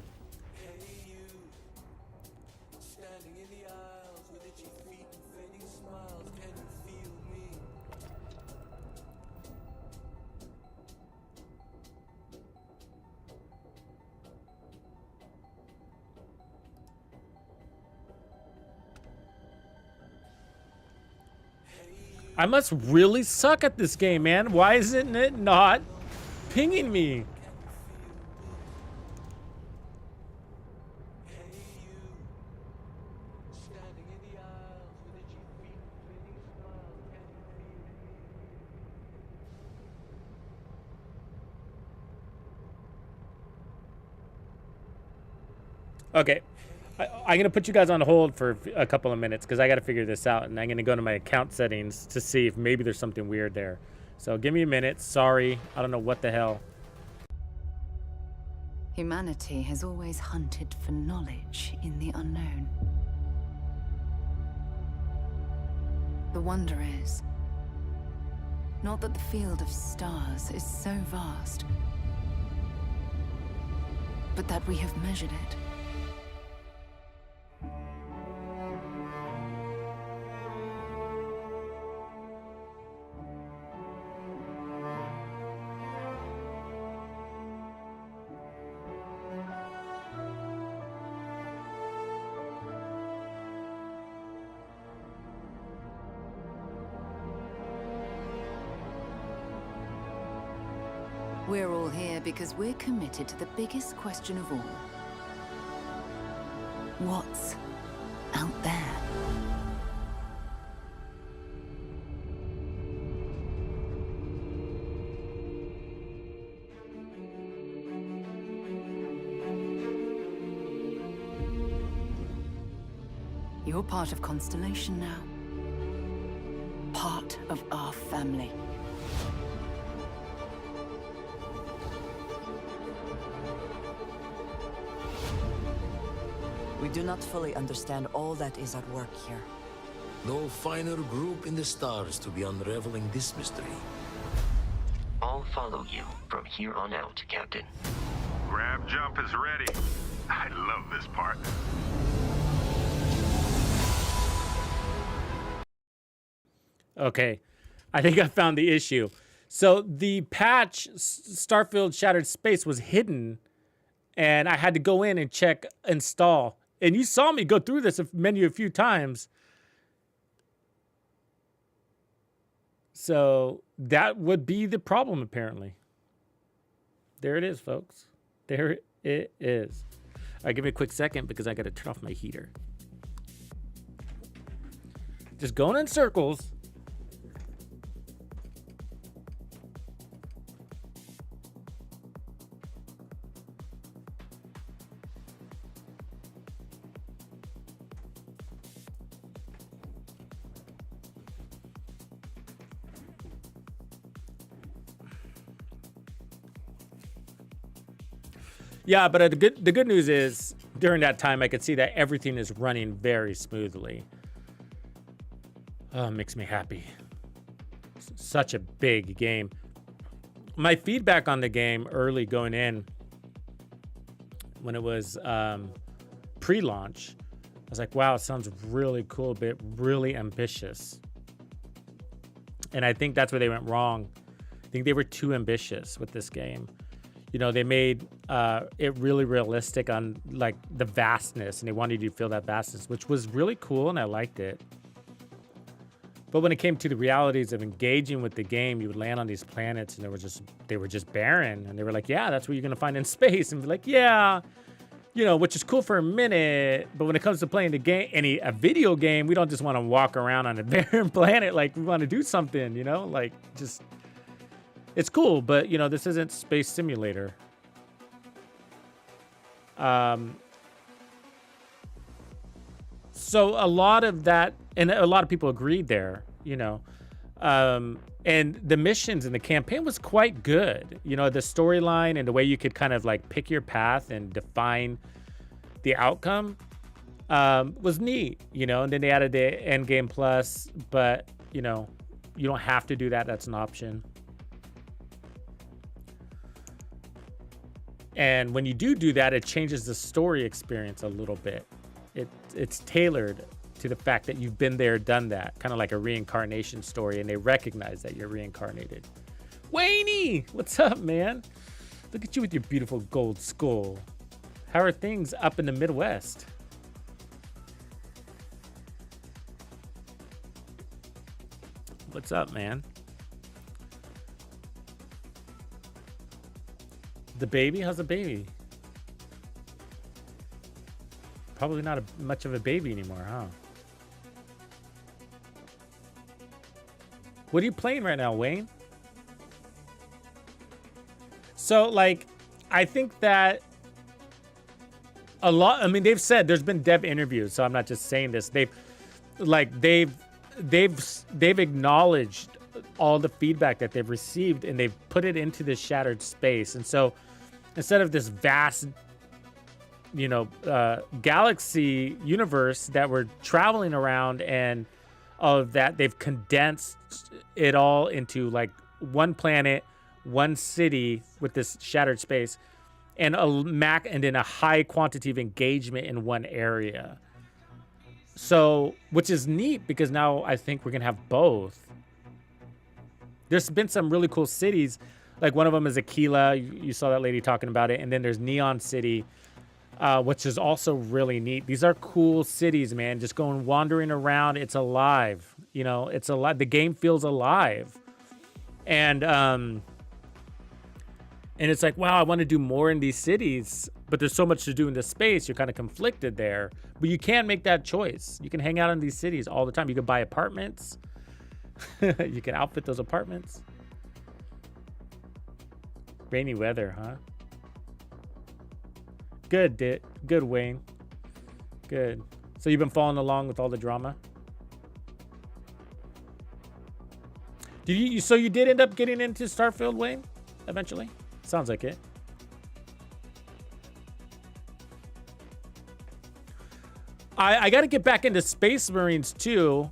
I must really suck at this game, man. Why isn't it not pinging me? Okay. I'm going to put you guys on hold for a couple of minutes because I got to figure this out. And I'm going to go to my account settings to see if maybe there's something weird there. So give me a minute. Sorry. I don't know what the hell. Humanity has always hunted for knowledge in the unknown. The wonder is, not that the field of stars is so vast, but that we have measured it. We're all here because we're committed to the biggest question of all. What's out there? You're part of Constellation now. Part of our family. We do not fully understand all that is at work here. No finer group in the stars to be unraveling this mystery. I'll follow you from here on out, Captain. Grab jump is ready. I love this part. Okay, I think I found the issue. So the patch Starfield Shattered Space was hidden, and I had to go in and check install. And you saw me go through this menu a few times. So that would be the problem, apparently. There it is, folks. There it is. All right, give me a quick second because I got to turn off my heater. Just going in circles. Yeah, but the good news is during that time I could see that everything is running very smoothly. Oh, it makes me happy. Such a big game. My feedback on the game early going in, when it was pre-launch, I was like, wow, it sounds really cool, but really ambitious. And I think that's where they went wrong. I think they were too ambitious with this game. You know, they made it really realistic on like the vastness, and they wanted you to feel that vastness, which was really cool, and I liked it. But when it came to the realities of engaging with the game, you would land on these planets, and they were just barren, and they were like, yeah, that's what you're gonna find in space, and be like, yeah, you know, which is cool for a minute, but when it comes to playing the game, a video game, we don't just want to walk around on a barren planet. Like, we want to do something, you know, like just. It's cool, but, you know, this isn't Space Simulator. So a lot of that, and a lot of people agreed there, you know. And the missions and the campaign was quite good. You know, the storyline and the way you could kind of like pick your path and define the outcome was neat, you know. And then they added the Endgame Plus, but, you know, you don't have to do that. That's an option. And when you do that, it changes the story experience a little bit. It's tailored to the fact that you've been there, done that, kind of like a reincarnation story, and they recognize that you're reincarnated. Wayne, what's up, man? Look at you with your beautiful gold skull. How are things up in the Midwest? What's up, man? The baby? How's the baby? Probably not much of a baby anymore, huh? What are you playing right now, Wayne? So, like, I think that a lot, I mean, they've said, there's been dev interviews, so I'm not just saying this. They've acknowledged all the feedback that they've received, and they've put it into this shattered space. And so instead of this vast, you know, galaxy universe that we're traveling around and all of that, they've condensed it all into like one planet, one city with this shattered space, and and then a high quantity of engagement in one area. So, which is neat because now I think we're gonna have both. There's been some really cool cities. Like one of them is Aquila. You saw that lady talking about it. And then there's Neon City, which is also really neat. These are cool cities, man. Just going wandering around. It's alive. You know, it's alive. The game feels alive. And it's like, wow, I want to do more in these cities, but there's so much to do in this space. You're kind of conflicted there. But you can make that choice. You can hang out in these cities all the time. You can buy apartments. You can outfit those apartments. Rainy weather, huh? Good, good, Wayne. Good. So you've been following along with all the drama? Did you? So you did end up getting into Starfield, Wayne? Eventually? Sounds like it. I got to get back into Space Marines too.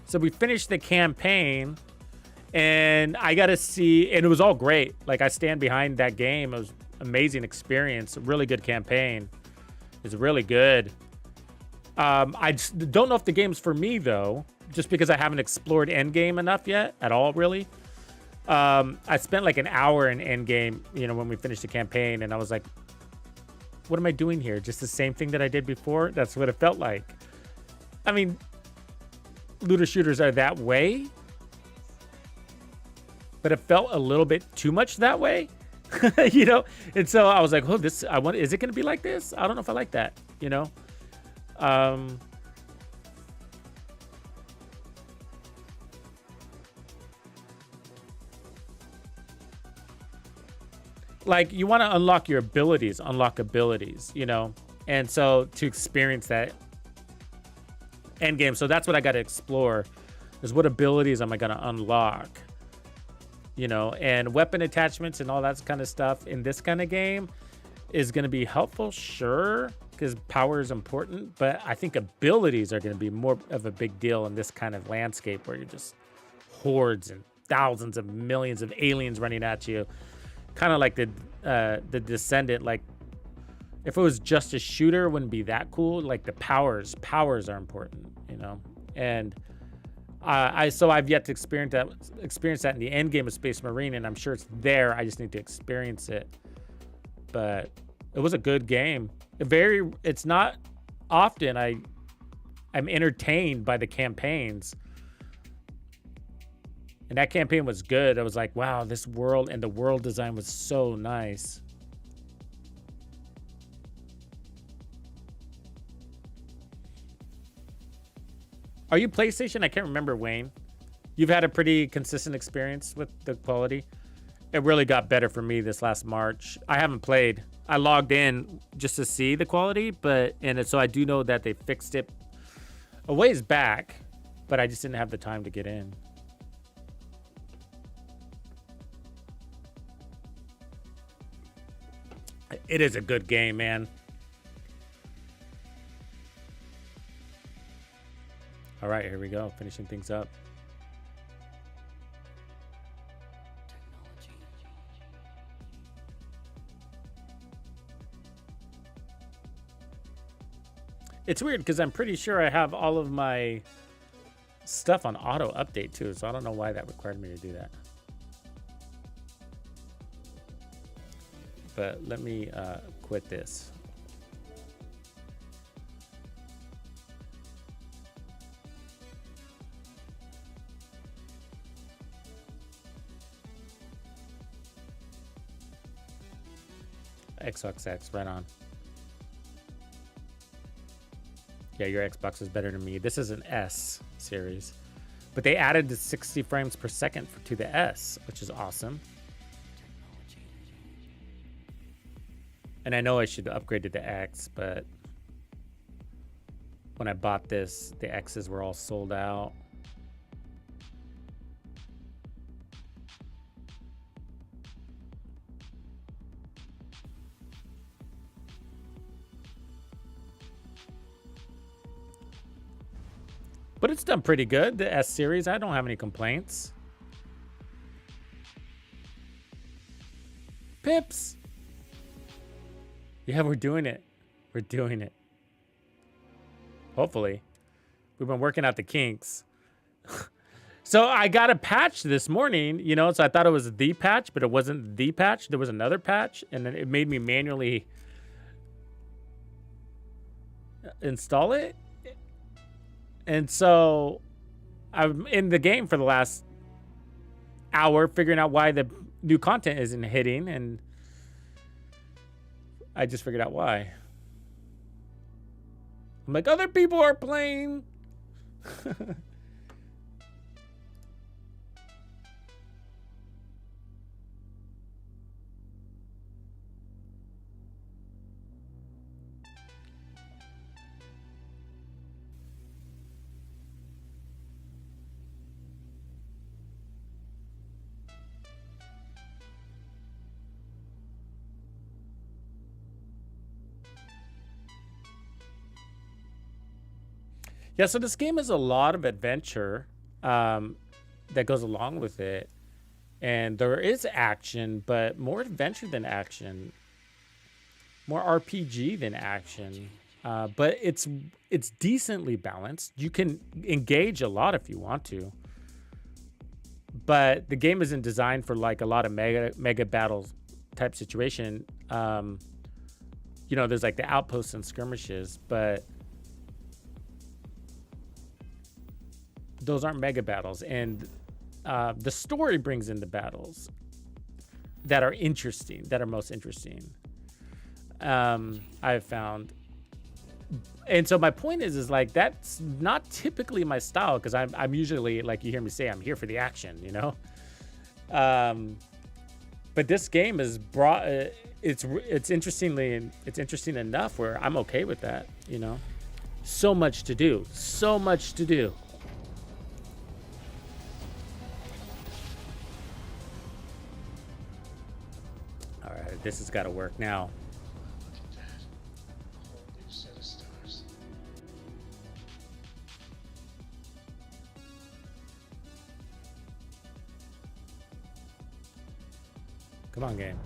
So we finished the campaign, and I got to see, and it was all great. Like, I stand behind that game. It was amazing experience. A really good campaign. It's really good. I just don't know if the game's for me though, just because I haven't explored Endgame enough yet at all, really. I spent like an hour in Endgame, you know, when we finished the campaign, and I was like, what am I doing here? Just the same thing that I did before? That's what it felt like. I mean, looter shooters are that way, but it felt a little bit too much that way, you know? And so I was like, oh, is it going to be like this? I don't know if I like that, you know? Like, you want to unlock your abilities, you know? And so to experience that end game, so that's what I got to explore, is what abilities am I going to unlock, you know? And weapon attachments and all that kind of stuff in this kind of game is going to be helpful, sure, because power is important, but I think abilities are going to be more of a big deal in this kind of landscape where you're just hordes and thousands of millions of aliens running at you. Kind of like the Descendant. Like, if it was just a shooter, it wouldn't be that cool. Like, the powers are important, you know. And I've yet to experience that in the end game of Space Marine, and I'm sure it's there. I just need to experience it. But it was a good game. It's not often I'm entertained by the campaigns. And that campaign was good. I was like, wow, this world and the world design was so nice. Are you PlayStation? I can't remember, Wayne. You've had a pretty consistent experience with the quality. It really got better for me this last March. I haven't played. I logged in just to see the quality, so I do know that they fixed it a ways back, but I just didn't have the time to get in. It is a good game, man. All right, here we go. Finishing things up. It's weird because I'm pretty sure I have all of my stuff on auto update too, so I don't know why that required me to do that. But let me quit this. Xbox X, right on. Yeah, your Xbox is better than me. This is an S series, but they added the 60 frames per second to the S, which is awesome. And I know I should upgrade to the X, but when I bought this, the X's were all sold out. But it's done pretty good, the S series. I don't have any complaints. Pips! Yeah, we're doing it. We're doing it. Hopefully. We've been working out the kinks. So I got a patch this morning, you know, so I thought it was the patch, but it wasn't the patch. There was another patch, and then it made me manually install it. And so I'm in the game for the last hour figuring out why the new content isn't hitting, and I just figured out why. I'm like, other people are playing. Yeah, so this game is a lot of adventure that goes along with it. And there is action, but more adventure than action. More RPG than action. But it's decently balanced. You can engage a lot if you want to. But the game isn't designed for like a lot of mega battles type situation. You know, there's like the outposts and skirmishes, but those aren't mega battles. And the story brings in the battles that are interesting, that are most interesting. I've found. And so my point is like, that's not typically my style, because I'm usually, like you hear me say, I'm here for the action, you know? But this game is brought, it's interesting enough where I'm okay with that, you know? So much to do, so much to do. All right, this has got to work now. Come on, game.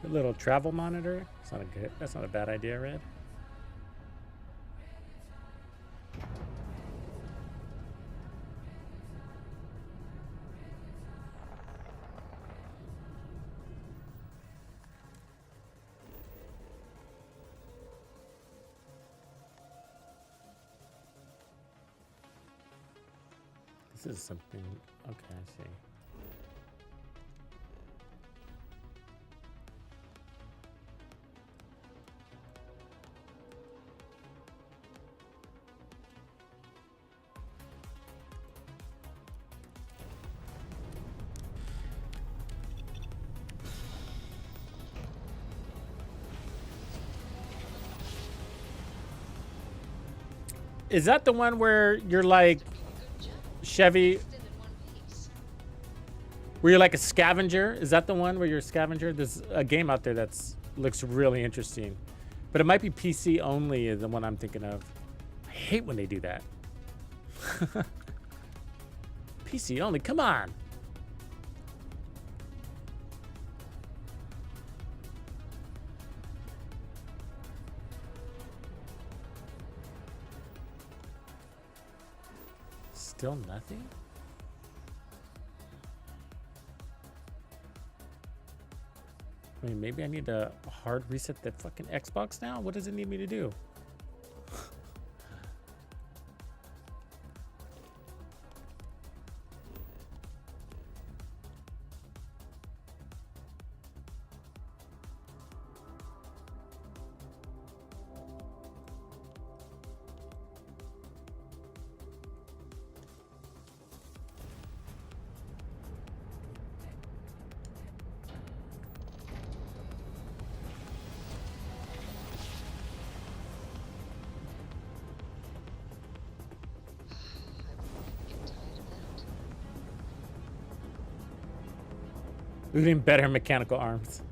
A little travel monitor. That's not a bad idea, Red. This is something. Okay, I see. Is that the one where you're like Chevy? Where you're like a scavenger? Is that the one where you're a scavenger? There's a game out there that's looks really interesting, but it might be PC only. Is the one I'm thinking of. I hate when they do that. PC only. Come on. Still nothing? I mean, maybe I need to hard reset the fucking Xbox now? What does it need me to do? We need better mechanical arms.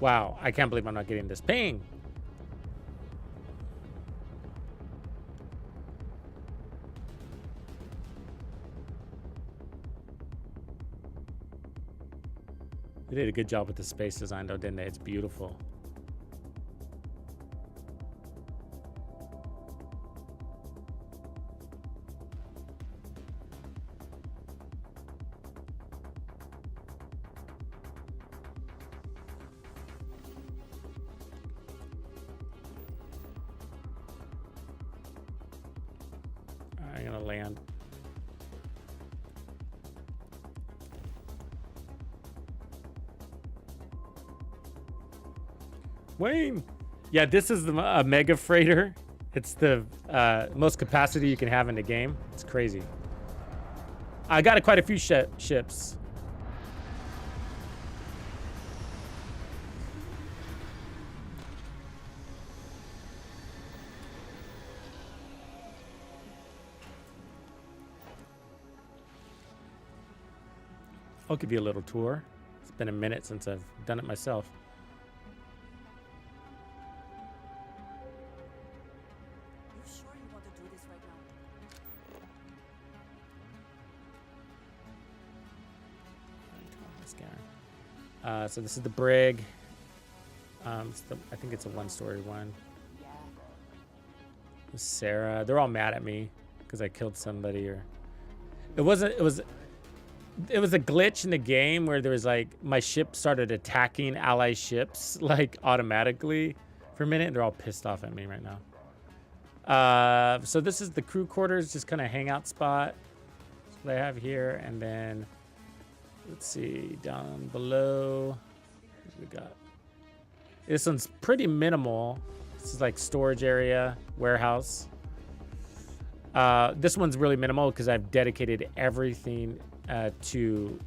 Wow, I can't believe I'm not getting this ping. They did a good job with the space design, though, didn't they? It's beautiful. I'm gonna land. Wayne. Yeah, this is the mega freighter. It's the most capacity you can have in the game. It's crazy. I got quite a few ships. I'll give you a little tour. It's been a minute since I've done it myself. You sure you want to do this right now? So this is the brig. I think it's a one-story one. Sarah, they're all mad at me because I killed somebody, or it was a glitch in the game where there was like my ship started attacking ally ships like automatically for a minute, and they're all pissed off at me right now. So this is the crew quarters, just kind of hangout spot. That's what I have here, and then let's see down below. What we got? This one's pretty minimal. This is like storage area, warehouse. This one's really minimal because I've dedicated everything to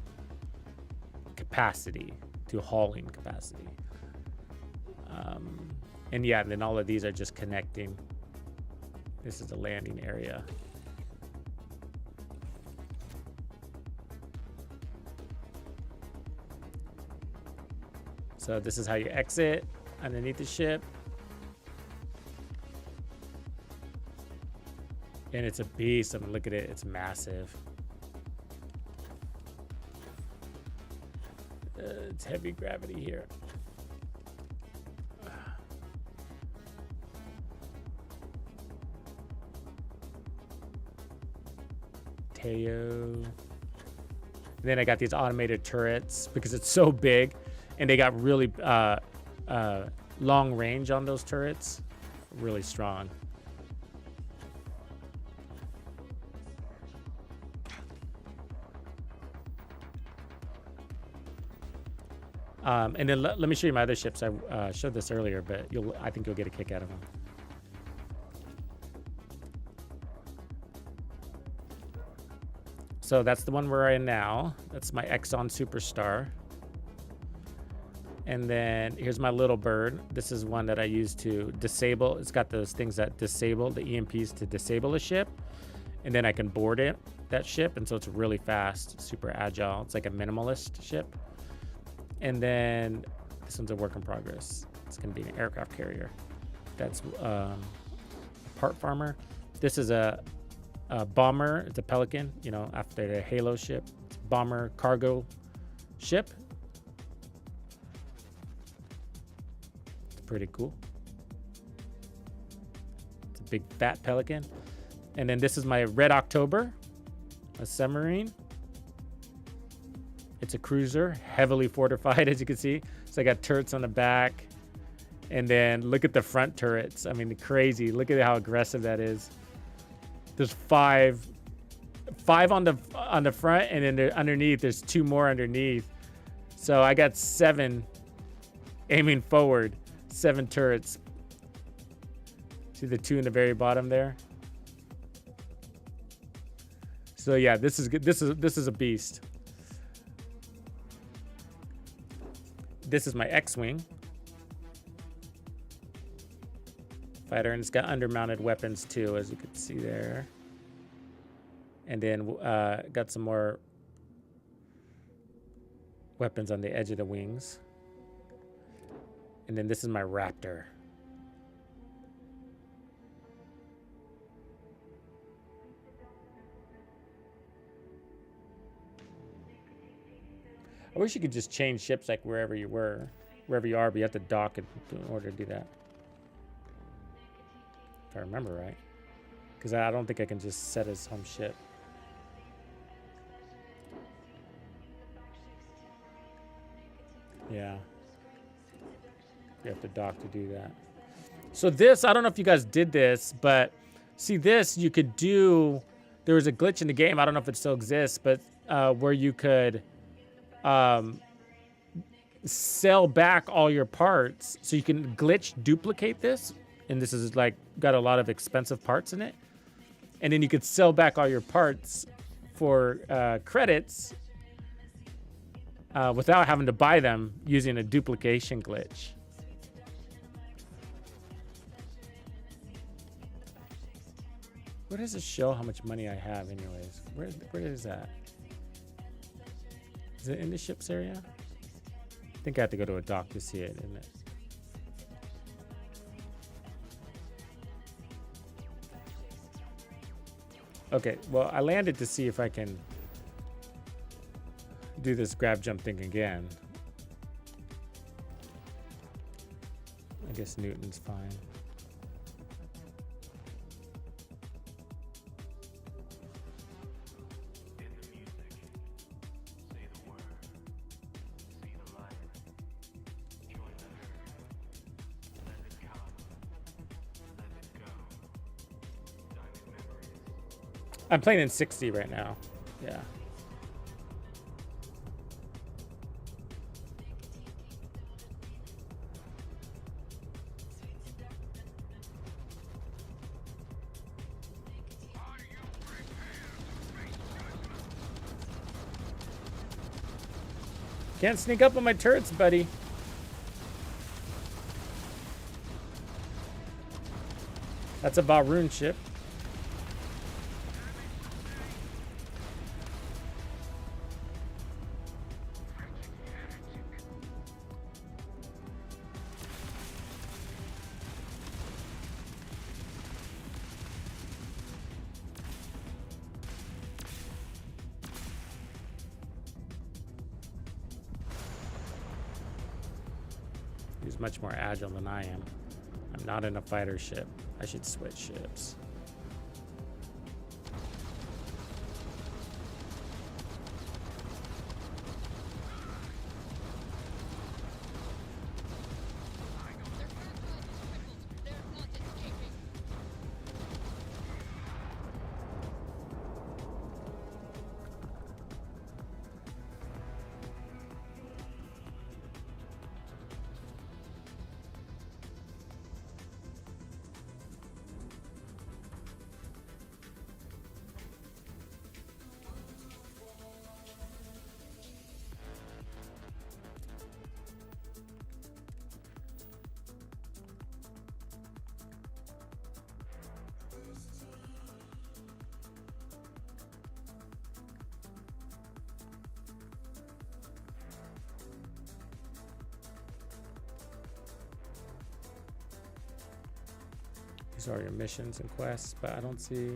capacity, to hauling capacity. And yeah, and then all of these are just connecting. This is the landing area. So this is how you exit underneath the ship. And it's a beast. I mean, look at it. It's massive. It's heavy gravity here. Teo. Then I got these automated turrets because it's so big, and they got really long range on those turrets. Really strong. And then let me show you my other ships. I showed this earlier, but I think you'll get a kick out of them. So that's the one we're in now. That's my Exxon Superstar. And then here's my little bird. This is one that I use to disable. It's got those things that disable the EMPs to disable a ship. And then I can board it, that ship. And so it's really fast, super agile. It's like a minimalist ship. And then this one's a work in progress. It's going to be an aircraft carrier. That's a part farmer. This is a bomber. It's a Pelican, you know, after the Halo ship. It's a bomber cargo ship. It's pretty cool. It's a big fat Pelican. And then this is my Red October, a submarine. It's a cruiser, heavily fortified, as you can see. So I got turrets on the back. And then look at the front turrets. I mean, crazy. Look at how aggressive that is. There's five on the front, and then underneath, there's 2 more underneath. So I got 7 aiming forward, 7 turrets. See the 2 in the very bottom there? So yeah, this is good. This is a beast. This is my X-Wing fighter, and it's got undermounted weapons too, as you can see there. And then got some more weapons on the edge of the wings. And then this is my Raptor. I wish you could just change ships like wherever you are, but you have to dock in order to do that. If I remember right. Because I don't think I can just set his home ship. Yeah. You have to dock to do that. So this, I don't know if you guys did this, but see this, you could do, there was a glitch in the game, I don't know if it still exists, but where you could sell back all your parts. So you can glitch duplicate this, and this is like got a lot of expensive parts in it. And then you could sell back all your parts for credits without having to buy them using a duplication glitch. Where does it show how much money I have anyways? Where is that? Is it in the ships area? I think I have to go to a dock to see it, isn't it? Okay, well, I landed to see if I can do this grab jump thing again. I guess Newton's fine. I'm playing in 60 right now. Yeah. Can't sneak up on my turrets, buddy. That's a Varun ship. He's much more agile than I am. I'm not in a fighter ship. I should switch ships. These are your missions and quests, but I don't see.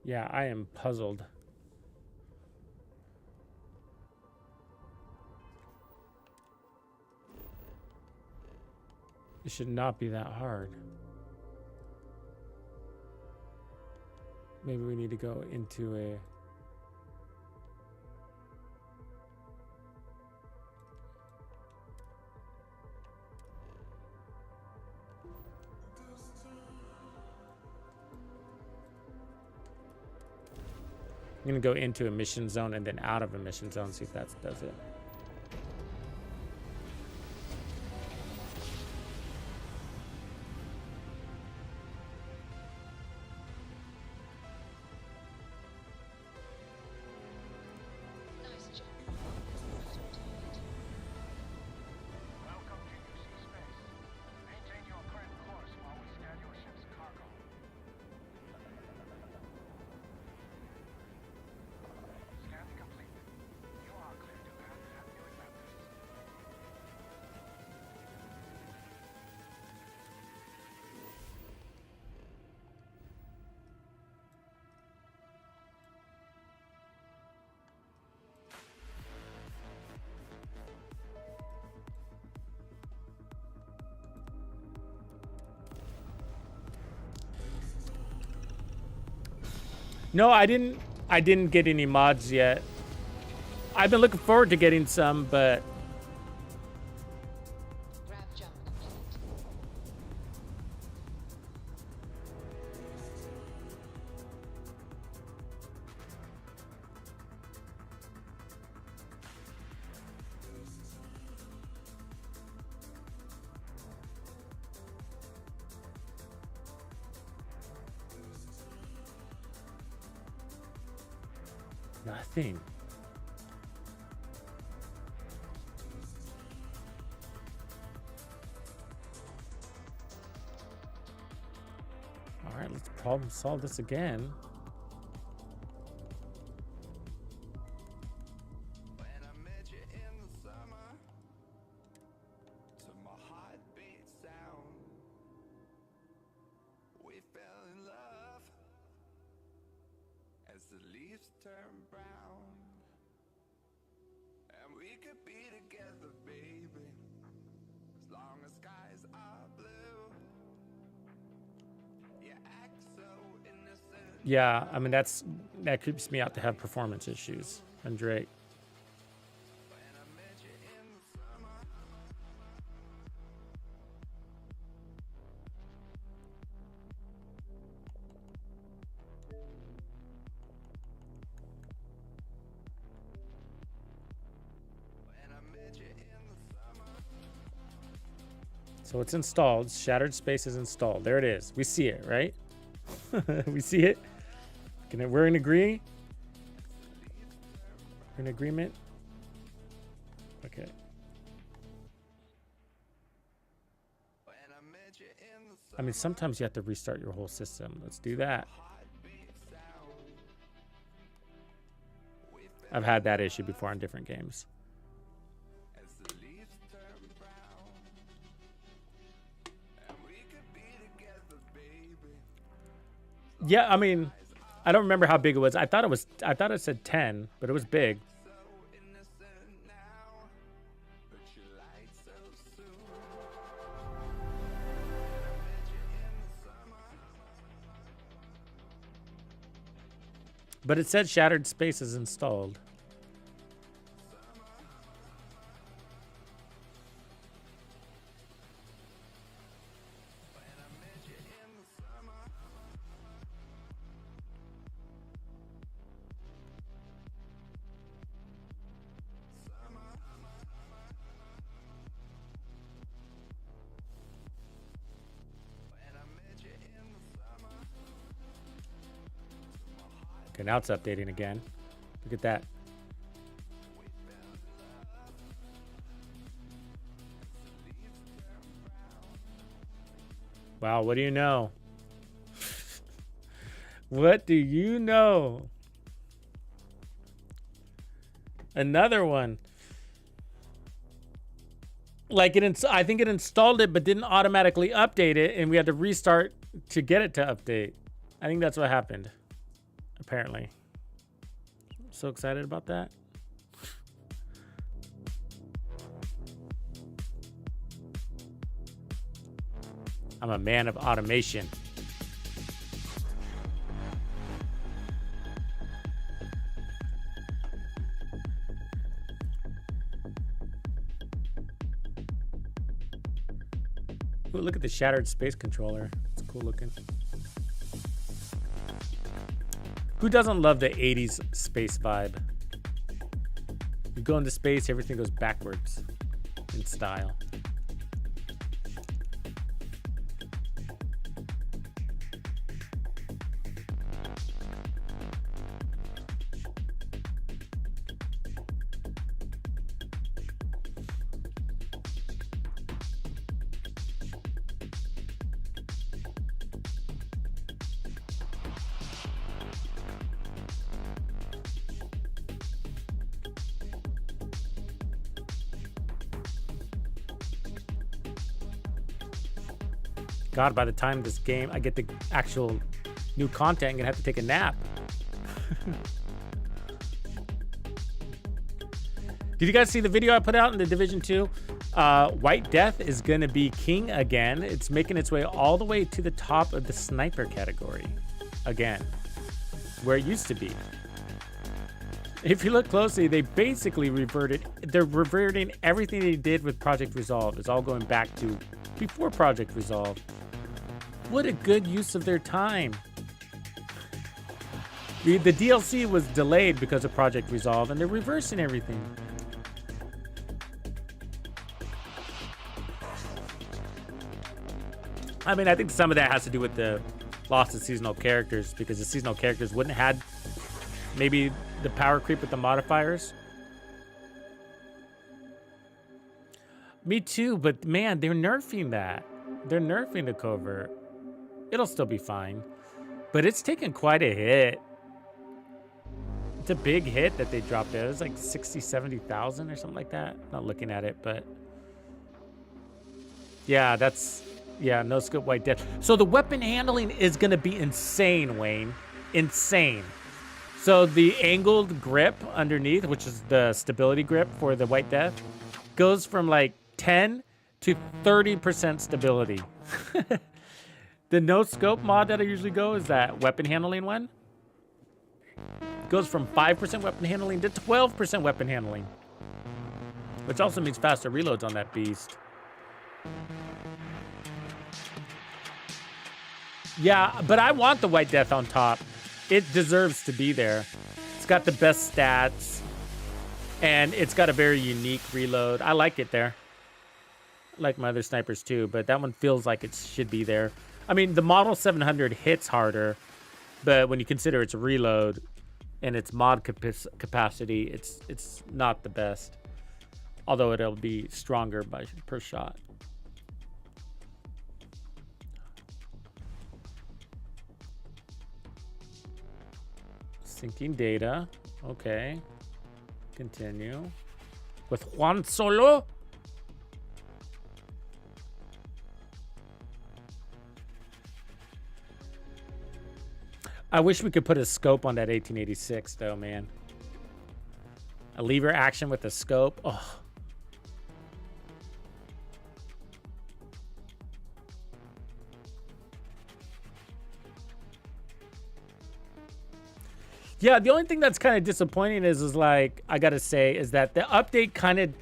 Yeah, I am puzzled. It should not be that hard. Maybe we need to go into a... I'm gonna go into a mission zone and then out of a mission zone, see if that does it. No, I didn't get any mods yet. I've been looking forward to getting some, but nothing. All right, let's problem solve this again. Yeah, I mean that creeps me out to have performance issues on Drake. So it's installed. Shattered Space is installed. There it is. We see it, right? We see it. We're in agree. We're in agreement. Okay. I mean, sometimes you have to restart your whole system. Let's do that. I've had that issue before on different games. Yeah, I mean, I don't remember how big it was. I thought it said 10, but it was big. But it said Shattered Space is installed. Okay, now it's updating again. Look at that. Wow, what do you know? What do you know? Another one. Like I think it installed it, but didn't automatically update it, and we had to restart to get it to update. I think that's what happened. Apparently. I'm so excited about that. I'm a man of automation. Ooh, look at the Shattered Space controller. It's cool looking. Who doesn't love the 80s space vibe? You go into space, everything goes backwards in style. God, by the time this game, I get the actual new content, I'm gonna have to take a nap. Did you guys see the video I put out in the Division 2? White Death is gonna be king again. It's making its way all the way to the top of the sniper category again. where it used to be. If you look closely, they basically they're reverting everything they did with Project Resolve. It's all going back to before Project Resolve. What a good use of their time. The DLC was delayed because of Project Resolve, and they're reversing everything. I mean, I think some of that has to do with the loss of seasonal characters, because the seasonal characters wouldn't have had maybe the power creep with the modifiers. Me too, but man, they're nerfing that. They're nerfing the covert. It'll still be fine, but it's taken quite a hit. It's a big hit that they dropped it. It was like 60, 70,000 or something like that. Not looking at it, but yeah, no scope white death. So the weapon handling is going to be insane, Wayne. Insane. So the angled grip underneath, which is the stability grip for the white death, goes from like 10 to 30% stability. The no scope mod that I usually go is that weapon handling one. Goes from 5% weapon handling to 12% weapon handling, which also means faster reloads on that beast. Yeah, but I want the white death on top. It deserves to be there. It's got the best stats, and it's got a very unique reload. I like it there. I like my other snipers too, but that one feels like it should be there. I mean, the Model 700 hits harder, but when you consider its reload and its mod capacity, it's not the best. Although it'll be stronger per shot. Syncing data. Okay. Continue. With Juan Solo? I wish we could put a scope on that 1886 though, man. A lever action with a scope. Oh. Yeah, the only thing that's kind of disappointing is like, I gotta say, is that the update kind of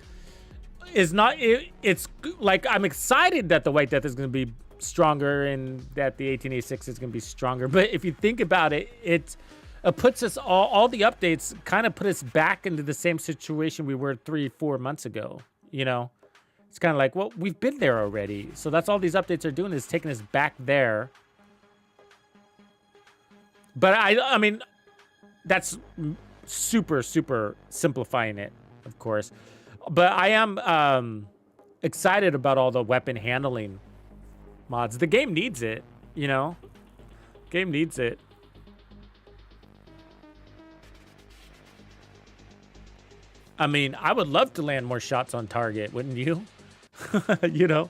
is not, it's like, I'm excited that the White Death is going to be stronger and that the 1886 is going to be stronger. But if you think about it, it puts us, all the updates kind of put us back into the same situation we were 3-4 months ago, you know? It's kind of like, well, we've been there already. So that's all these updates are doing, is taking us back there. But I mean, that's super simplifying it, of course. But I am excited about all the weapon handling mods. The game needs it, you know? Game needs it. I mean, I would love to land more shots on target, wouldn't you? You know?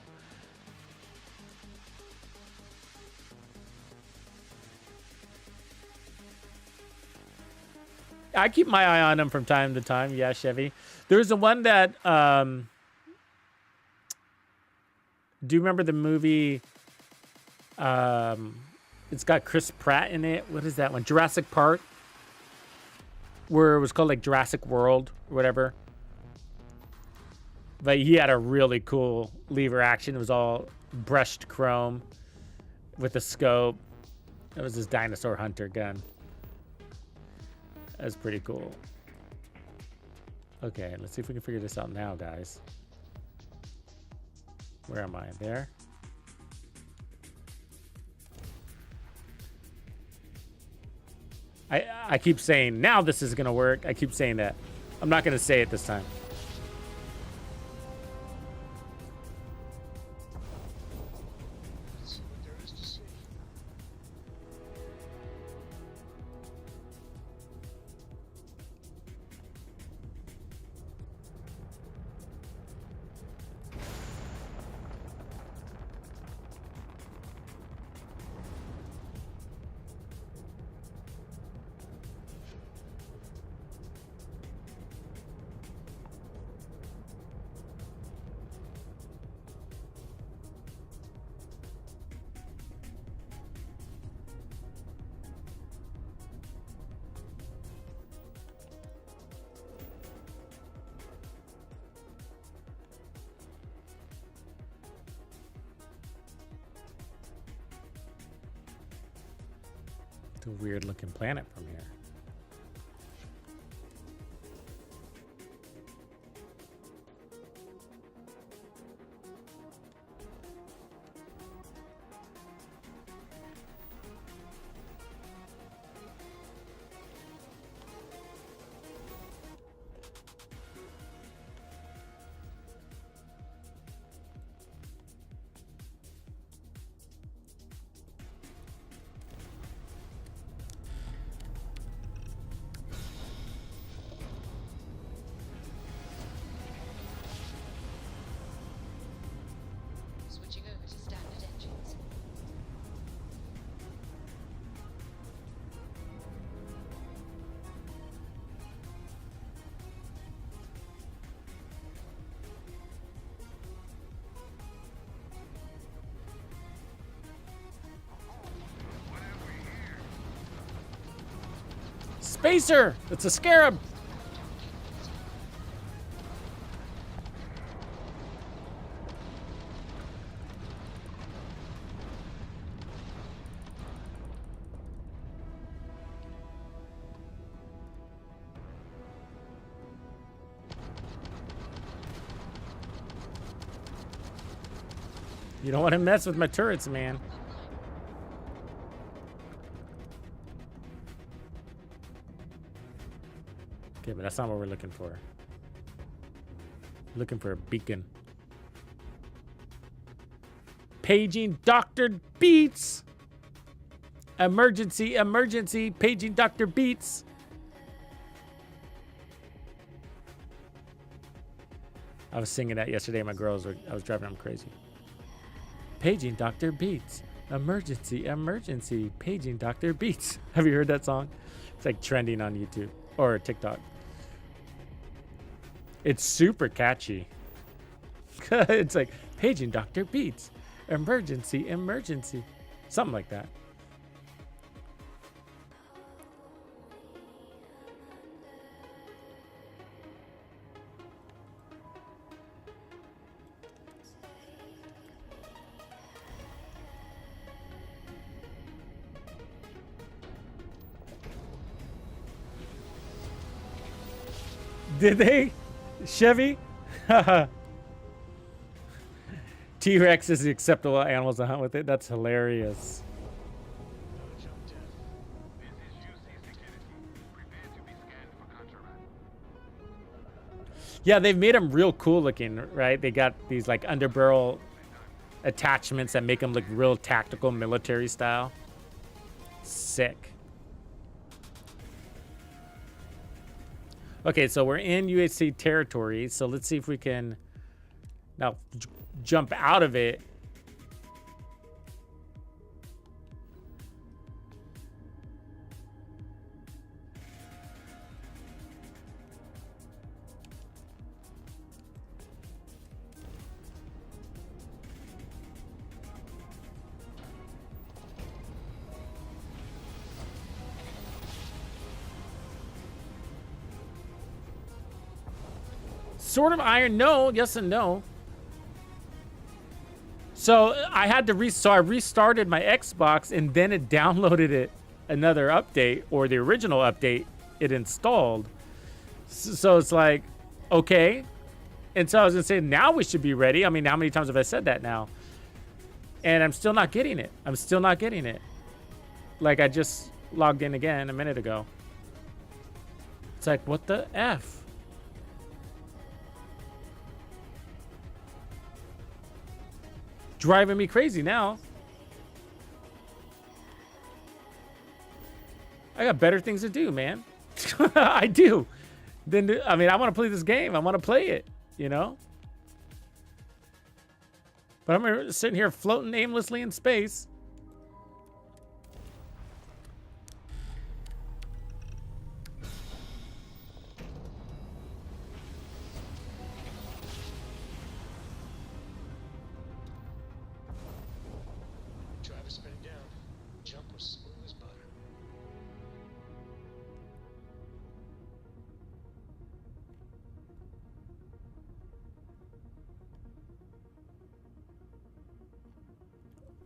I keep my eye on them from time to time. Yeah, Chevy. There's the one that, do you remember the movie, it's got Chris Pratt in it. What is that one? Jurassic Park, where it was called like Jurassic World or whatever. But he had a really cool lever action. It was all brushed chrome with a scope. It was his dinosaur hunter gun. That's pretty cool. Okay, let's see if we can figure this out now, guys. Where am I? There? I keep saying, now this is going to work. I keep saying that. I'm not going to say it this time. It's a weird looking planet from here. Switching over to standard engines. Spacer! It's a scarab! You don't want to mess with my turrets, man. Okay, but that's not what we're looking for. Looking for a beacon. Paging Dr. Beats. Emergency, emergency. Paging Dr. Beats. I was singing that yesterday. My girls were, I was driving them crazy. Paging Dr. Beats. Emergency, emergency. Paging Dr. Beats. Have you heard that song? It's like trending on YouTube or TikTok. It's super catchy. It's like paging Dr. Beats. Emergency, emergency. Something like that. Did they? Chevy? T-Rex is the acceptable animals to hunt with it. That's hilarious. Yeah, they've made them real cool looking, right? They got these like underbarrel attachments that make them look real tactical, military style. Sick. Okay, so we're in UHC territory, so let's see if we can now jump out of it. Sword of Iron, no. Yes and no. So I had to I restarted my Xbox and then it downloaded it another update, or the original update it installed. So it's like, okay. And so I was gonna say, now we should be ready. I mean, how many times have I said that now? And I'm still not getting it. I'm still not getting it. Like I just logged in again a minute ago. It's like, what the F? Driving me crazy now. I got better things to do, man. I do. Then I mean, I want to play this game. I want to play it, you know? But I'm sitting here floating aimlessly in space.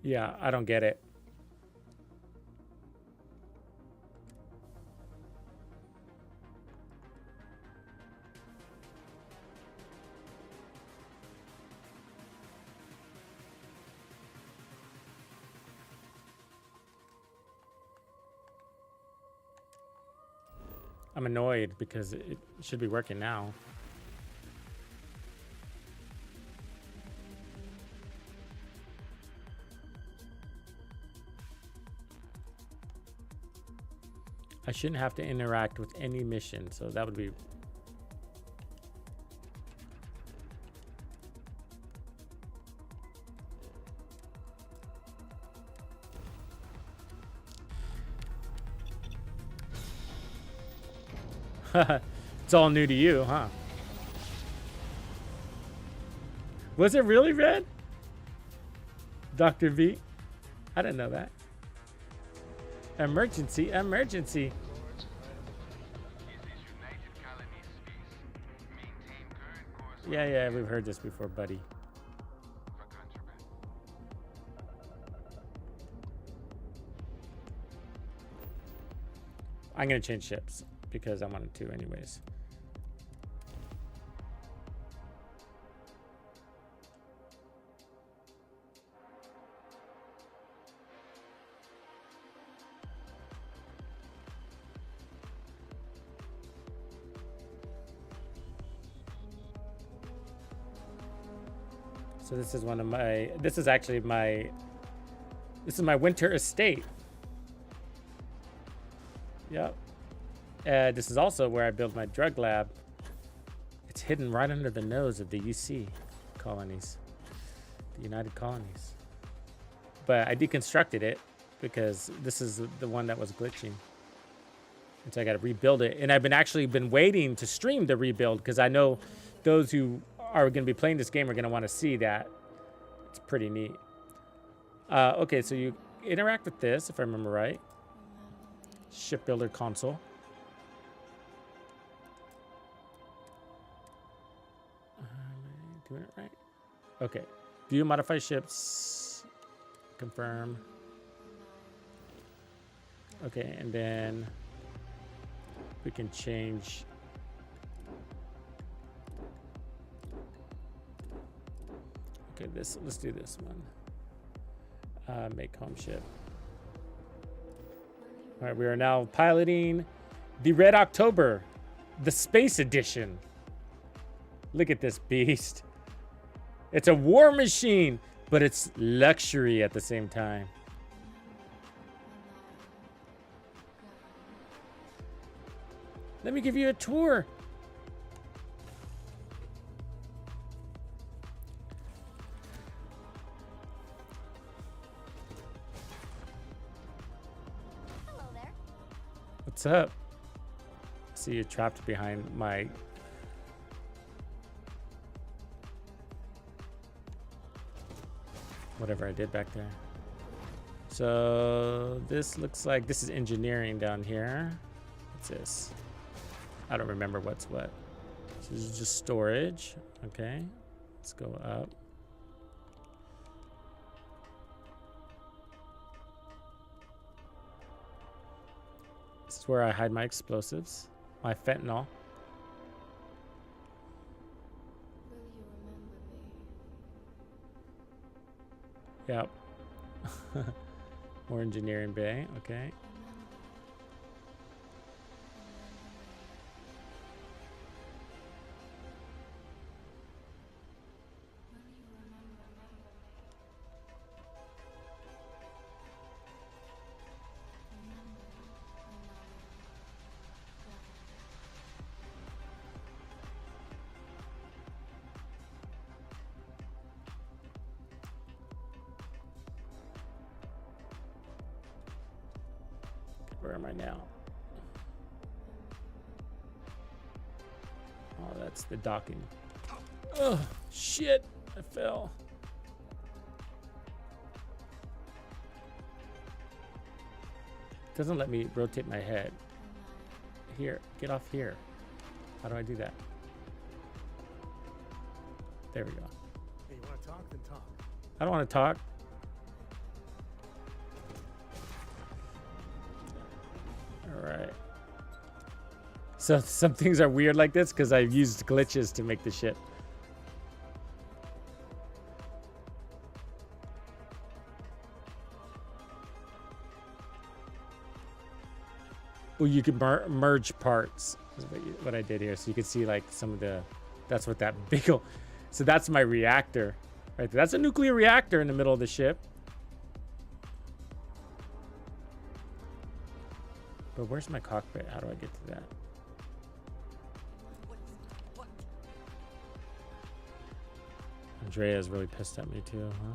Yeah, I don't get it. I'm annoyed because it should be working now. I shouldn't have to interact with any mission, so that would be... It's all new to you, huh? Was it really red? Dr. V? I didn't know that. Emergency, emergency. Yeah, we've heard this before, buddy. I'm gonna change ships because I wanted to anyways. So this is one of my, this is actually my, this is my winter estate. Yep. This is also where I build my drug lab. It's hidden right under the nose of the UC colonies, the United Colonies. But I deconstructed it because this is the one that was glitching. And so I got to rebuild it. And I've been waiting to stream the rebuild because I know those who are going to be playing this game are going to want to see that. It's pretty neat. Okay, so you interact with this, if I remember right. Shipbuilder console. Doing it right? Okay. View modify ships. Confirm. Okay, and then we can change. Okay, let's do this one. Make home ship. All right, we are now piloting the Red October, the Space Edition. Look at this beast. It's a war machine, but it's luxury at the same time. Let me give you a tour. Hello there. What's up? See, you're trapped behind my... whatever I did back there. So this looks like this is engineering down here. What's this? I don't remember what's what. So this is just storage. Okay, let's go up. This is where I hide my explosives, my fentanyl. Yep. More engineering bay, okay. Where am I now? Oh, that's the docking. Oh, shit. I fell. Doesn't let me rotate my head. Here, get off here. How do I do that? There we go. Hey, you want to talk? Then talk. I don't want to talk. All right. So some things are weird like this because I've used glitches to make the ship. Well, you can merge parts. Is what I did here, so you can see like some of the. That's what that big old. So that's my reactor, right there. That's a nuclear reactor in the middle of the ship. But where's my cockpit? How do I get to that? Andrea's really pissed at me too, huh?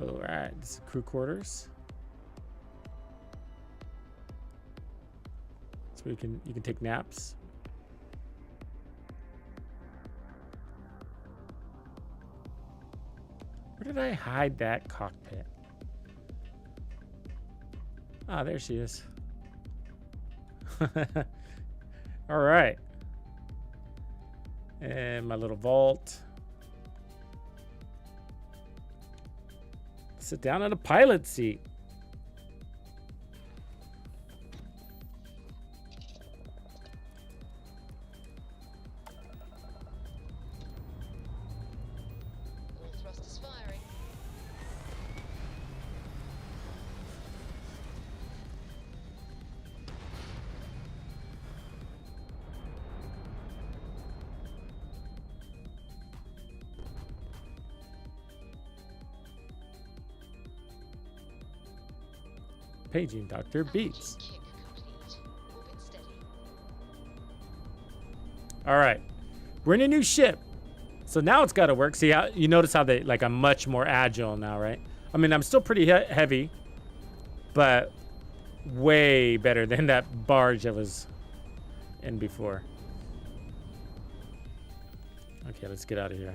All right, this is crew quarters. So you can take naps. Where did I hide that cockpit? Ah, there she is. All right. And my little vault. Sit down in a pilot seat. All thrusters firing. Paging Dr. Beats. All right, we're in a new ship, so now it's got to work. See how you notice how they like I'm much more agile now, right? I mean, I'm still pretty heavy, but way better than that barge I was in before. Okay, let's get out of here.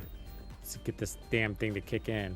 Let's get this damn thing to kick in.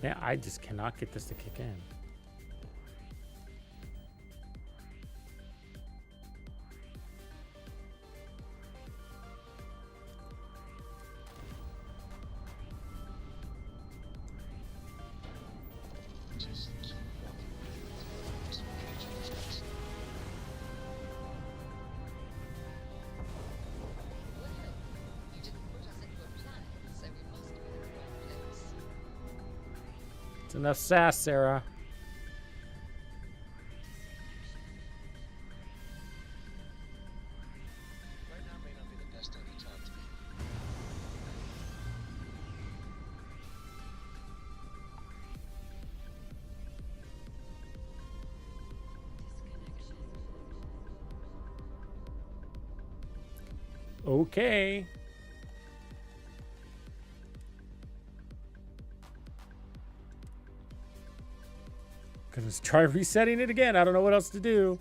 Yeah, I just cannot get this to kick in. It's enough sass, Sarah. Right now may not be the best time to talk to me. Okay. Gonna try resetting it again. I don't know what else to do.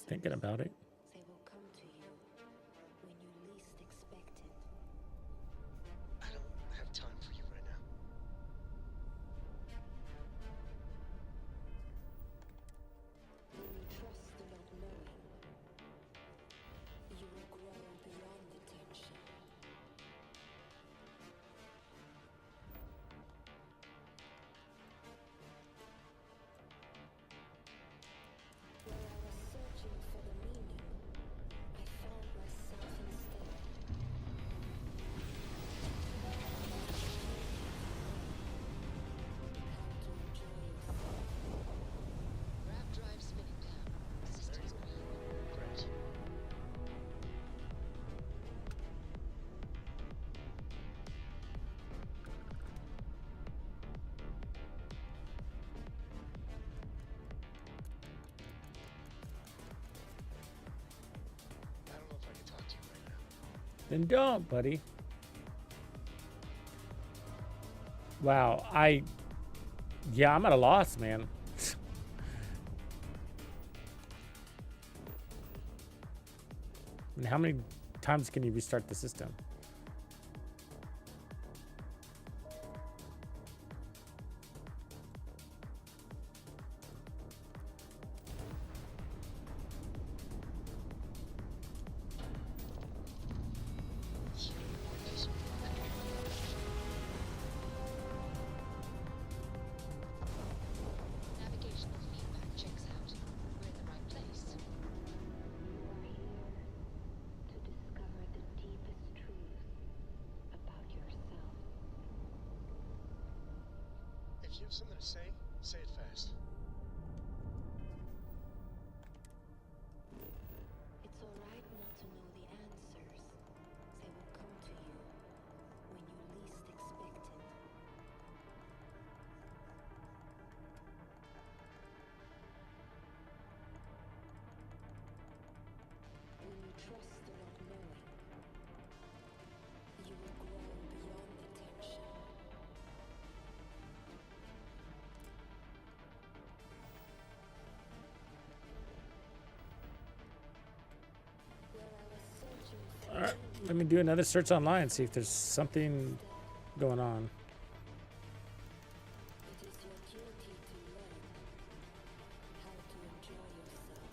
Thinking about it. They will come to you when you least expect it. I don't have time for you right now. When you trust the not knowing, you will grow beyond the tension. Where I was searching for the meaning, I found myself instead. How to enjoy yourself. Grab drive spinning down. Systems green. Great. I don't know if I can talk to you right now. Then don't, buddy. Wow, yeah, I'm at a loss, man. I mean, how many times can you restart the system? Navigational feedback checks out. We're in the right place. You are here to discover the deepest truth about yourself. If you have something to say it fast. It's alright not to know the answers. They will come to you when you least expect it. When you trust the not knowing, you will grow beyond the tension. Where I was searching for All right, let me do another search online, see if there's something going on. it is your duty to learn how to enjoy yourself.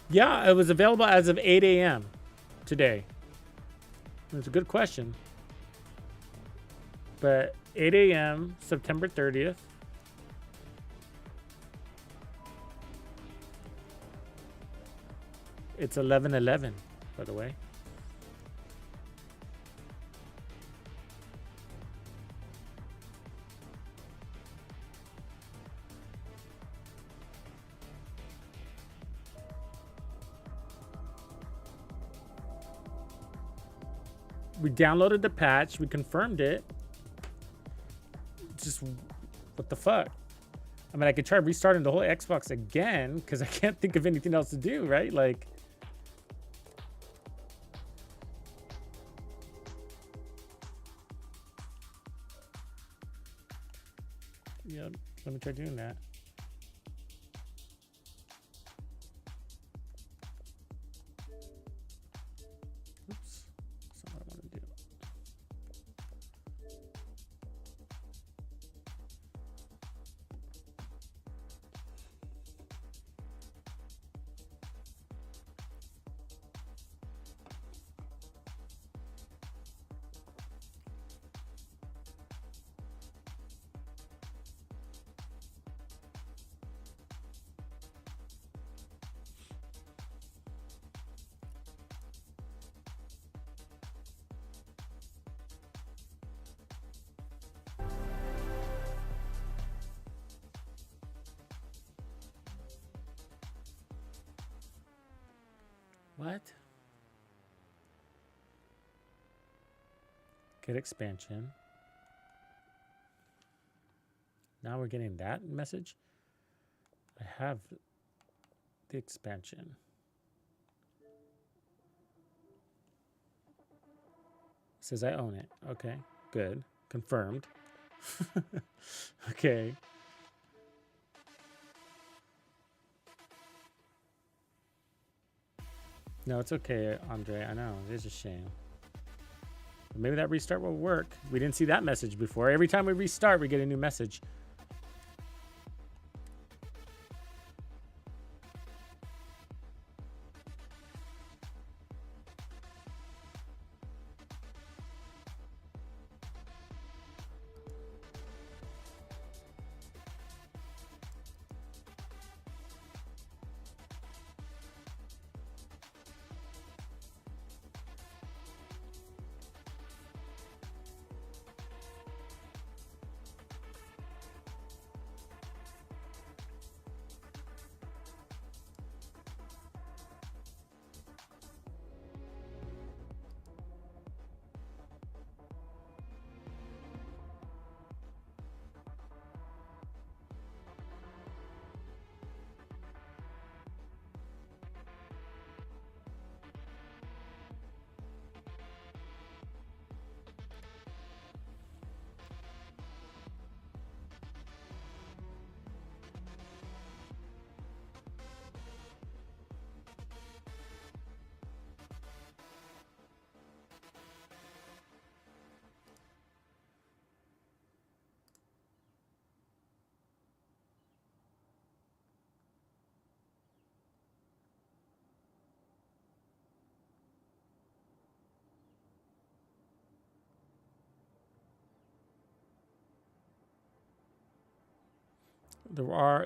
Yeah, it was available as of 8 a.m. today. It's a good question. But 8 a.m. September 30th. It's 11:11, by the way. We downloaded the patch. We confirmed it. Just what the fuck? I mean, I could try restarting the whole Xbox again because I can't think of anything else to do, right? Like, yeah, let me try doing that. Oops, that's not what I want to do. What? Get expansion. Now we're getting that message. I have the expansion. Says I own it. Okay, good. Confirmed. Okay. No, it's okay, Andre. I know. It is a shame. But maybe that restart will work. We didn't see that message before. Every time we restart, we get a new message.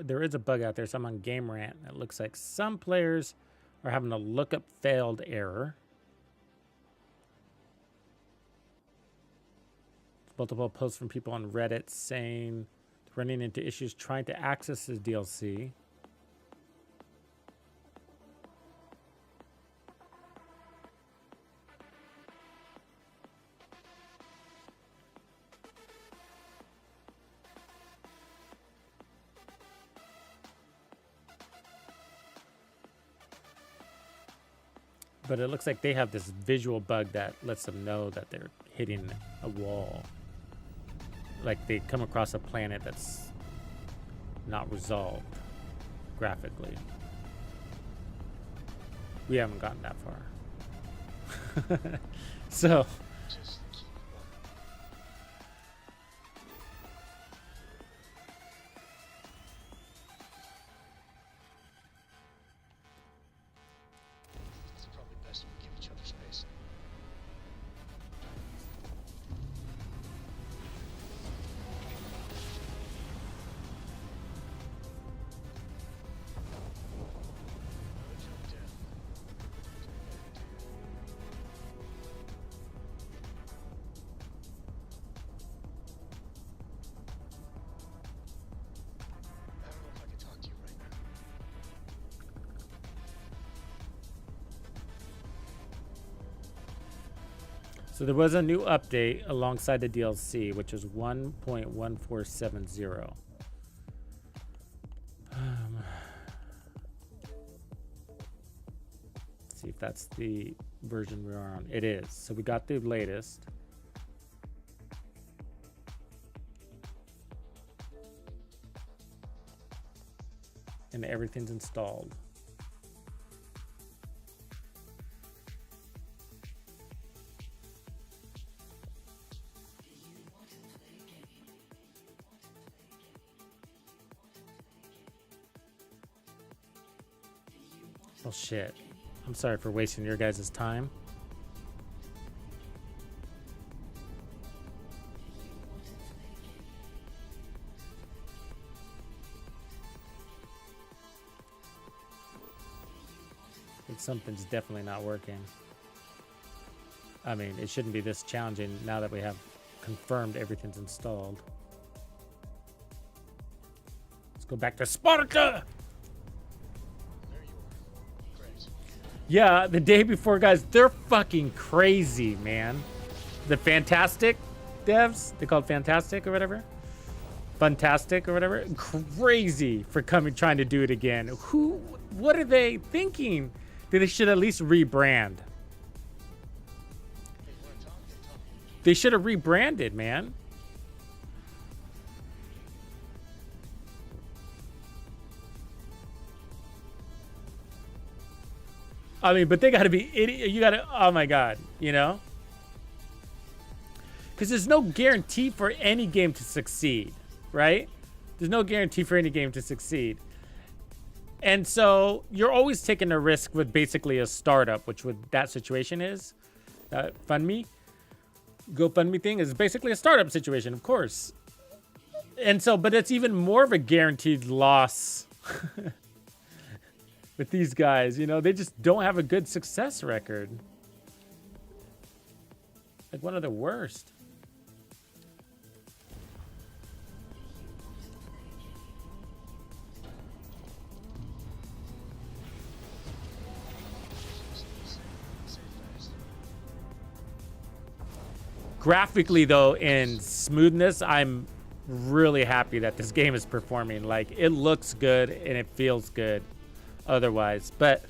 There is a bug out there. So I'm on Game Rant. It looks like some players are having a lookup failed error. Multiple posts from people on Reddit saying running into issues trying to access the DLC. But it looks like they have this visual bug that lets them know that they're hitting a wall. Like they come across a planet that's not resolved graphically. We haven't gotten that far. So It's probably best we give each other space. So there was a new update alongside the DLC, which is 1.1470. Let's see if that's the version we're on. It is. So we got the latest. And everything's installed. Oh shit. I'm sorry for wasting your guys' time. Something's definitely not working. I mean, it shouldn't be this challenging now that we have confirmed everything's installed. Let's go back to Sparta! Yeah, the day before, guys, they're fucking crazy, man. The Fantastic devs, they call it Fantastic or whatever. Fantastic or whatever. Crazy for trying to do it again. What are they thinking? They should at least rebrand. They should have rebranded, man. I mean, but they got to be idiot. You got to, oh my God, you know? Because there's no guarantee for any game to succeed, right? There's no guarantee for any game to succeed. And so you're always taking a risk with basically a startup, which what that situation is. GoFundMe thing is basically a startup situation, of course. And so, but it's even more of a guaranteed loss with these guys, you know, they just don't have a good success record. Like one of the worst. Graphically, though, in smoothness, I'm really happy that this game is performing. Like, it looks good and it feels good otherwise. But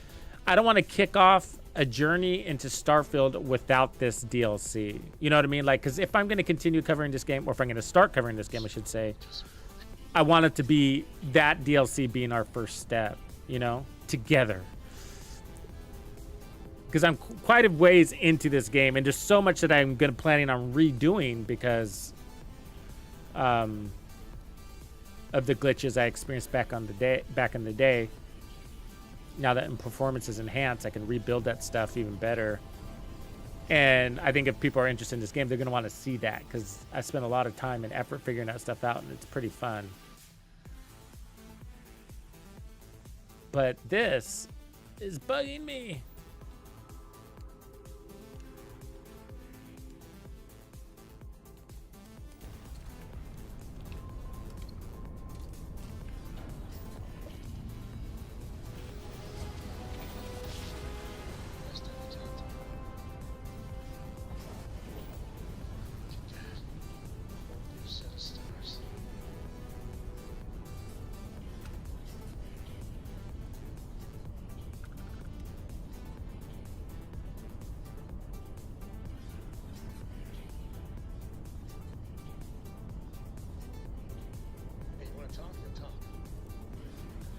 I don't want to kick off a journey into Starfield without this DLC. You know what I mean? Like, because if I'm going to continue covering this game, or if I'm going to start covering this game, I should say, I want it to be that DLC being our first step, you know, together. Because I'm quite a ways into this game, and there's so much that I'm planning on redoing because of the glitches I experienced back in the day. Now that performance is enhanced, I can rebuild that stuff even better. And I think if people are interested in this game, they're going to want to see that because I spent a lot of time and effort figuring that stuff out, and it's pretty fun. But this is bugging me.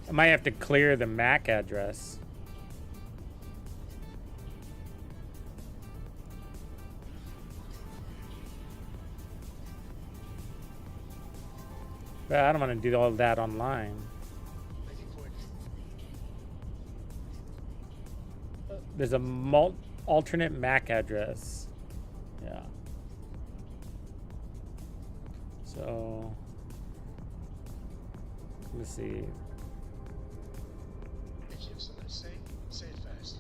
I might have to clear the MAC address. But I don't want to do all that online. There's a alternate MAC address. Yeah. So let's see. Say it fast.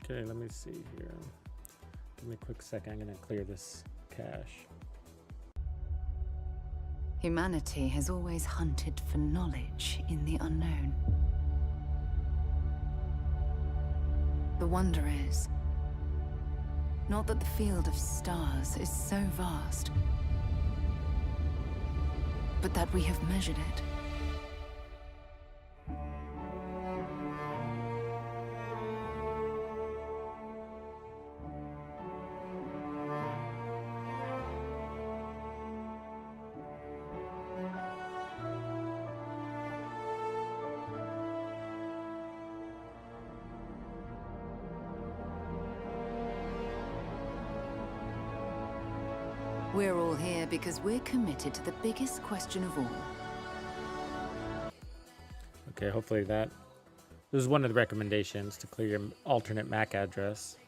Okay, let me see here. Give me a quick second. I'm going to clear this cache. Humanity has always hunted for knowledge in the unknown. The wonder is, not that the field of stars is so vast, but that we have measured it. We're all here because we're committed to the biggest question of all. Okay, hopefully that. This is one of the recommendations to clear your alternate MAC address.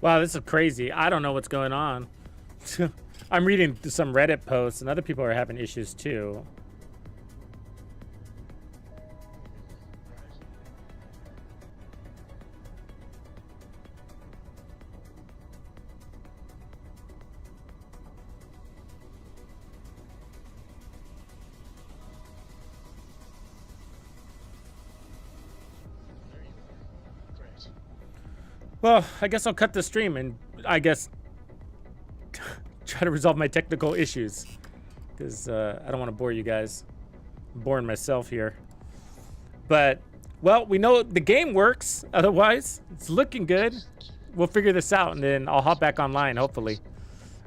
Wow, this is crazy. I don't know what's going on. I'm reading some Reddit posts, and other people are having issues too. Well, I guess I'll cut the stream and I guess try to resolve my technical issues, because I don't want to bore you guys. I'm boring myself here. But, well, we know the game works. Otherwise, it's looking good. We'll figure this out, and then I'll hop back online, hopefully.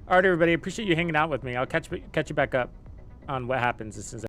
All right, everybody. Appreciate you hanging out with me. I'll catch you back up on what happens as soon as